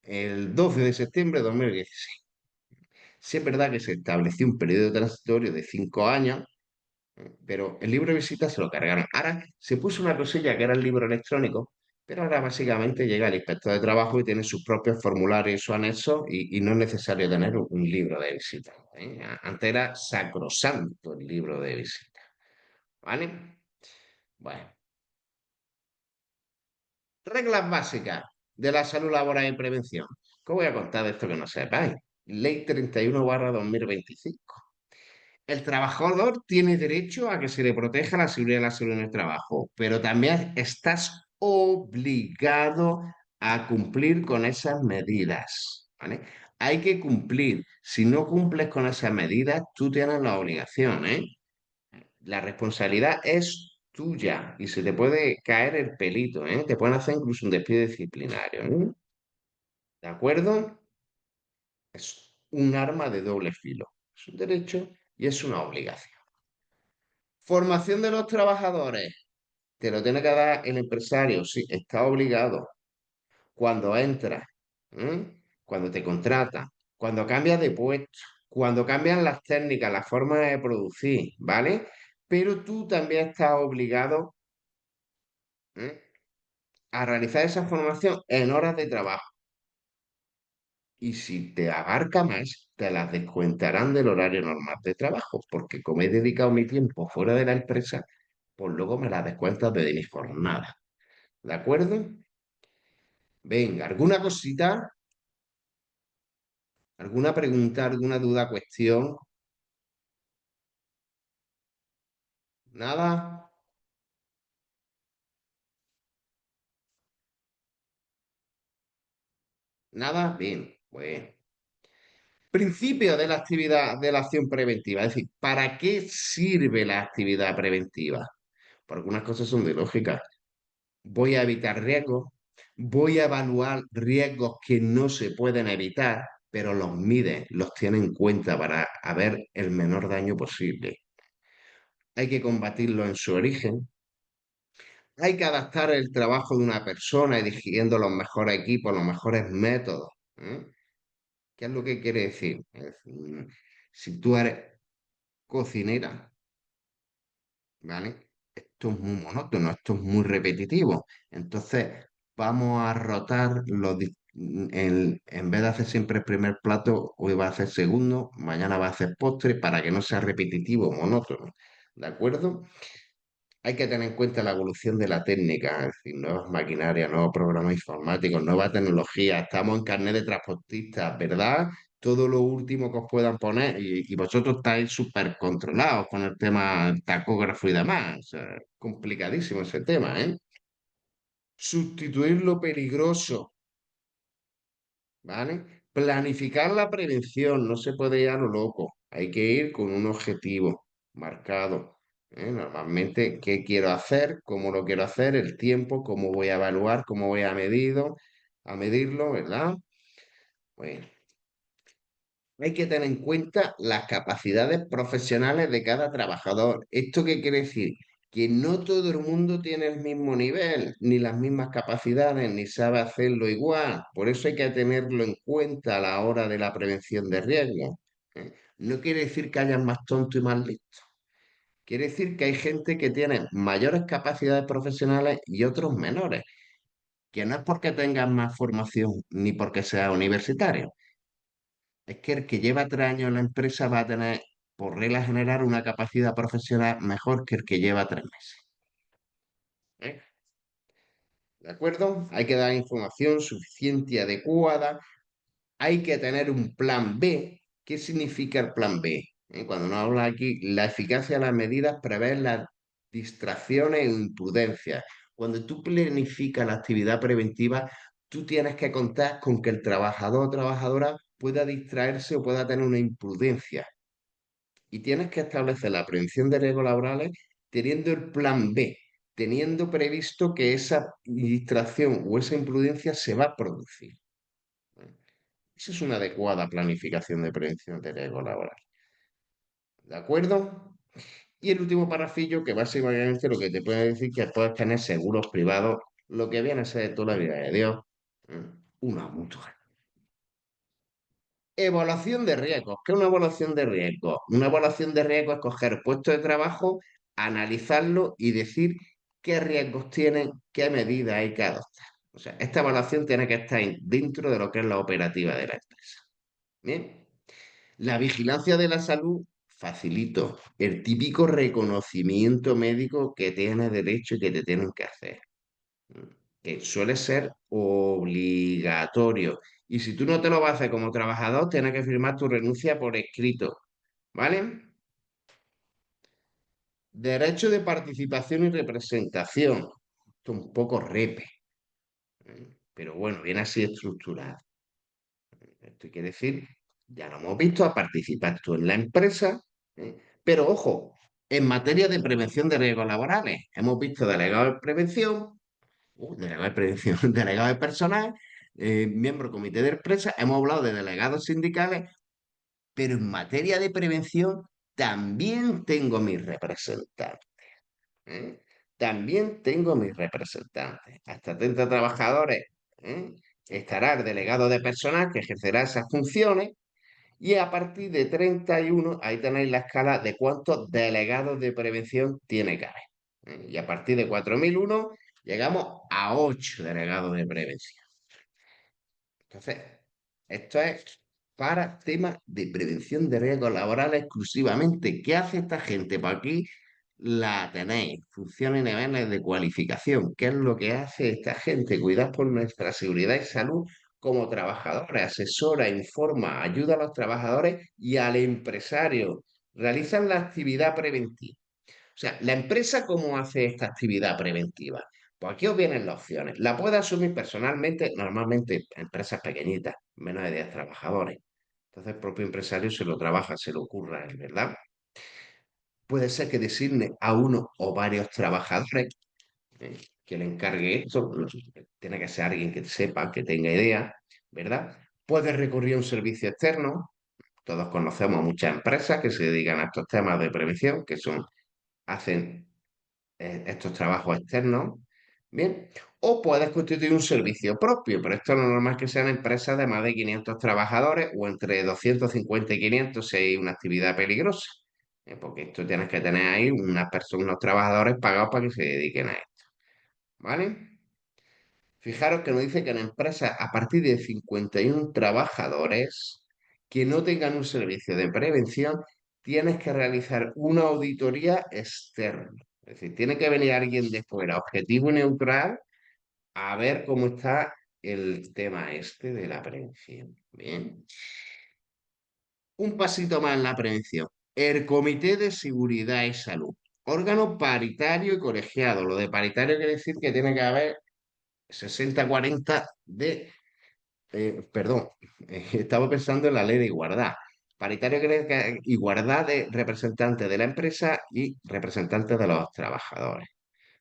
El 12 de septiembre de 2016. Sí es verdad que se estableció un periodo transitorio de 5 años, pero el libro de visitas se lo cargaron. Ahora se puso una cosilla que era el libro electrónico, pero ahora básicamente llega el inspector de trabajo y tiene sus propios formularios y su anexo y no es necesario tener un libro de visitas. Antes era sacrosanto el libro de visitas. ¿Vale? Bueno, reglas básicas. de la salud laboral y prevención. ¿Qué os voy a contar de esto que no sepáis? Ley 31/2025. El trabajador tiene derecho a que se le proteja la seguridad y la salud en el trabajo, pero también estás obligado a cumplir con esas medidas, ¿vale? Hay que cumplir. Si no cumples con esas medidas, tú tienes la obligación, ¿eh? La responsabilidad es tuya y se te puede caer el pelito, ¿eh? Te pueden hacer incluso un despido disciplinario, ¿eh? ¿De acuerdo? Es un arma de doble filo. Es un derecho y es una obligación. Formación de los trabajadores. Te lo tiene que dar el empresario, sí, está obligado. Cuando entras, ¿eh? Cuando te contratan, cuando cambias de puesto, cuando cambian las técnicas, la forma de producir, ¿vale? Pero tú también estás obligado, ¿eh? A realizar esa formación en horas de trabajo. Y si te abarca más, te las descuentarán del horario normal de trabajo, porque como he dedicado mi tiempo fuera de la empresa, pues luego me las descuentas de mi jornada. ¿De acuerdo? Venga, ¿alguna cosita? ¿Alguna pregunta, alguna duda, cuestión? ¿Nada? ¿Nada? Bien, bueno. Principio de la actividad, de la acción preventiva. Es decir, ¿para qué sirve la actividad preventiva? Porque algunas cosas son de lógica. Voy a evitar riesgos, voy a evaluar riesgos que no se pueden evitar, pero los mide, los tiene en cuenta para haber el menor daño posible. Hay que combatirlo en su origen. Hay que adaptar el trabajo de una persona eligiendo los mejores equipos, los mejores métodos. ¿Eh? ¿Qué es lo que quiere decir? Es decir, si tú eres cocinera, ¿vale? Esto es muy monótono, esto es muy repetitivo. Entonces, vamos a rotar en vez de hacer siempre el primer plato, hoy va a hacer segundo, mañana va a hacer postre para que no sea repetitivo, monótono. ¿De acuerdo? Hay que tener en cuenta la evolución de la técnica, es decir, nuevas maquinarias, nuevos programas informáticos, nueva tecnología. Estamos en carnet de transportistas, ¿verdad? Todo lo último que os puedan poner y vosotros estáis súper controlados con el tema tacógrafo y demás. O sea, complicadísimo ese tema, ¿eh? Sustituir lo peligroso, ¿vale? Planificar la prevención, no se puede ir a lo loco, hay que ir con un objetivo marcado. ¿Eh? Normalmente, ¿qué quiero hacer? ¿Cómo lo quiero hacer? El tiempo, ¿cómo voy a evaluar? ¿Cómo voy a medirlo, ¿verdad? Bueno, hay que tener en cuenta las capacidades profesionales de cada trabajador. ¿Esto qué quiere decir? Que no todo el mundo tiene el mismo nivel, ni las mismas capacidades, ni sabe hacerlo igual. Por eso hay que tenerlo en cuenta a la hora de la prevención de riesgos. ¿Eh? No quiere decir que haya más tonto y más listo. Quiere decir que hay gente que tiene mayores capacidades profesionales y otros menores, que no es porque tengan más formación ni porque sea universitario. Es que el que lleva 3 años en la empresa va a tener, por regla general, una capacidad profesional mejor que el que lleva 3 meses. ¿Eh? ¿De acuerdo? Hay que dar información suficiente y adecuada. Hay que tener un plan B. ¿Qué significa el plan B? Cuando nos habla aquí, la eficacia de las medidas prevé las distracciones e imprudencias. Cuando tú planificas la actividad preventiva, tú tienes que contar con que el trabajador o trabajadora pueda distraerse o pueda tener una imprudencia. Y tienes que establecer la prevención de riesgos laborales teniendo el plan B, teniendo previsto que esa distracción o esa imprudencia se va a producir. Esa es una adecuada planificación de prevención de riesgos laborales. ¿De acuerdo? Y el último parrafillo, que básicamente lo que te puede decir que puedes tener seguros privados, lo que viene a ser toda la vida de Dios, una mutua. Evaluación de riesgos. ¿Qué es una evaluación de riesgos? Una evaluación de riesgos es coger puestos de trabajo, analizarlo y decir qué riesgos tienen, qué medidas hay que adoptar. O sea, esta evaluación tiene que estar dentro de lo que es la operativa de la empresa. Bien. La vigilancia de la salud, facilito. El típico reconocimiento médico que tienes derecho y que te tienen que hacer. que suele ser obligatorio. Y si tú no te lo vas a hacer como trabajador, tienes que firmar tu renuncia por escrito, ¿vale? Derecho de participación y representación. Esto un poco repe, pero bueno, viene así estructurado. Esto quiere decir, ya lo hemos visto, a participar tú en la empresa, ¿eh? Pero ojo, en materia de prevención de riesgos laborales, hemos visto delegado de prevención, delegado de prevención, delegado de personal, miembro del comité de empresa, hemos hablado de delegados sindicales, pero en materia de prevención también tengo mis representantes. ¿Eh? También tengo mis representantes. Hasta 30 trabajadores, ¿eh? Estará el delegado de personal que ejercerá esas funciones y a partir de 31 ahí tenéis la escala de cuántos delegados de prevención tiene que haber. Y a partir de 4001 llegamos a 8 delegados de prevención. Entonces, esto es para temas de prevención de riesgos laborales exclusivamente. ¿Qué hace esta gente? Por aquí la tenéis, funciones y niveles de cualificación. ¿Qué es lo que hace esta gente? Cuidar por nuestra seguridad y salud como trabajadores, asesora, informa, ayuda a los trabajadores y al empresario. Realizan la actividad preventiva. O sea, ¿la empresa cómo hace esta actividad preventiva? Pues aquí os vienen las opciones. La puede asumir personalmente, normalmente empresas pequeñitas, menos de 10 trabajadores. Entonces el propio empresario se lo trabaja, se lo ocurra, ¿verdad? Puede ser que designe a uno o varios trabajadores, que le encargue esto. Tiene que ser alguien que sepa, que tenga idea, ¿verdad? Puede recurrir a un servicio externo. Todos conocemos muchas empresas que se dedican a estos temas de prevención, hacen estos trabajos externos, ¿bien? O puedes constituir un servicio propio, pero esto lo normal es que sean empresas de más de 500 trabajadores o entre 250 y 500 si hay una actividad peligrosa, porque esto tienes que tener ahí unas personas, unos trabajadores pagados para que se dediquen a esto, ¿vale? Fijaros que nos dice que en empresas a partir de 51 trabajadores que no tengan un servicio de prevención, tienes que realizar una auditoría externa. Es decir, tiene que venir alguien de fuera, objetivo y neutral, a ver cómo está el tema este de la prevención. Bien. Un pasito más en la prevención. El Comité de Seguridad y Salud. Órgano paritario y colegiado. Lo de paritario quiere decir que tiene que haber 60-40 de perdón, estaba pensando en la ley de igualdad. Paritario quiere decir que igualdad de representantes de la empresa y representantes de los trabajadores,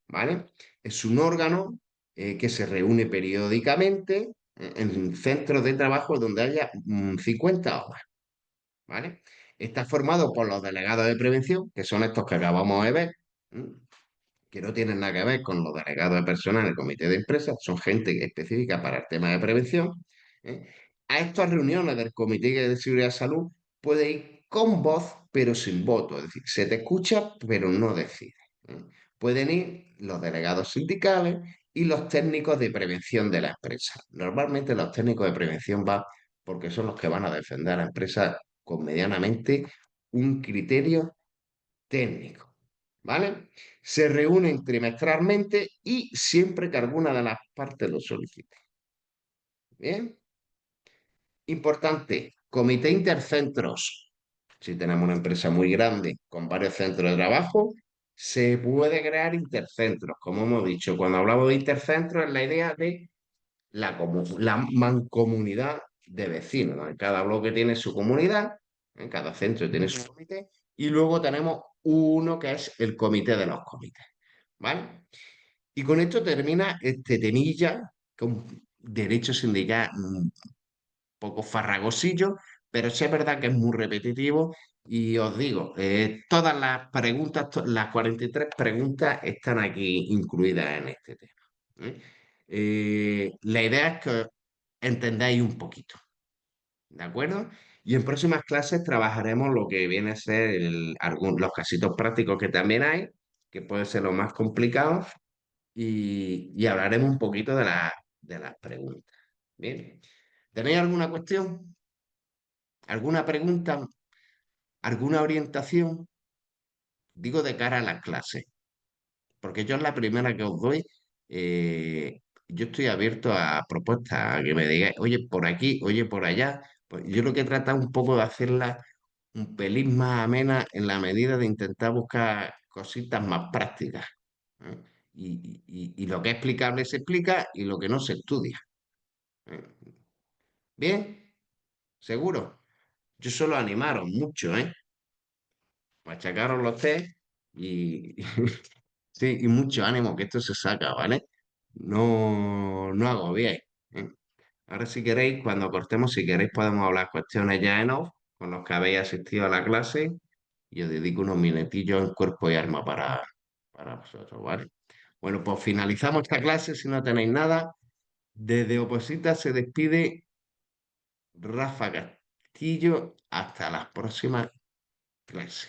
¿vale? Es un órgano que se reúne periódicamente en centros de trabajo donde haya 50 horas, ¿vale? Está formado por los delegados de prevención, que son estos que acabamos de ver, ¿m? Que no tienen nada que ver con los delegados de personal en el comité de empresa, son gente específica para el tema de prevención. ¿Eh? A estas reuniones del Comité de Seguridad y Salud puede ir con voz, pero sin voto, es decir, se te escucha, pero no decide. ¿Eh? Pueden ir los delegados sindicales y los técnicos de prevención de la empresa. Normalmente los técnicos de prevención van porque son los que van a defender a la empresa con medianamente un criterio técnico, ¿vale? Se reúnen trimestralmente y siempre que alguna de las partes lo solicite. Bien, importante, comité intercentros. Si tenemos una empresa muy grande con varios centros de trabajo, se puede crear intercentros. Como hemos dicho, cuando hablamos de intercentros es la idea de la mancomunidad de vecinos, ¿no? Cada bloque tiene su comunidad, en cada centro tiene su comité, y luego tenemos uno que es el comité de los comités, ¿vale? Y con esto termina este temilla, con derecho sindical un poco farragosillo, pero sí es verdad que es muy repetitivo. Y os digo, todas las preguntas, las 43 preguntas están aquí incluidas en este tema. ¿Eh? La idea es que entendáis un poquito, ¿de acuerdo? Y en próximas clases trabajaremos lo que viene a ser los casitos prácticos que también hay, que pueden ser los más complicados, y hablaremos un poquito de las preguntas. Bien, ¿tenéis alguna cuestión? ¿Alguna pregunta? ¿Alguna orientación? Digo de cara a las clases, porque yo es la primera que os doy. yo estoy abierto a propuestas, a que me digáis, oye, por aquí, oye, por allá. Pues yo lo que he tratado un poco de hacerla un pelín más amena en la medida de intentar buscar cositas más prácticas. ¿Eh? Y lo que es explicable se explica y lo que no se estudia. ¿Eh? Bien, seguro. Yo solo animaros mucho, ¿eh? Machacaros los test y, sí, y mucho ánimo, que esto se saca, ¿vale? No agobiéis. ¿Eh? Ahora, si queréis, cuando cortemos, si queréis, podemos hablar cuestiones ya en off, con los que habéis asistido a la clase, y os dedico unos minutillos en cuerpo y alma para vosotros, ¿vale? Bueno, pues finalizamos esta clase, si no tenéis nada. Desde Oposita se despide Rafa Castillo. Hasta las próximas clases.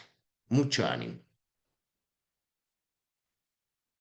Mucho ánimo.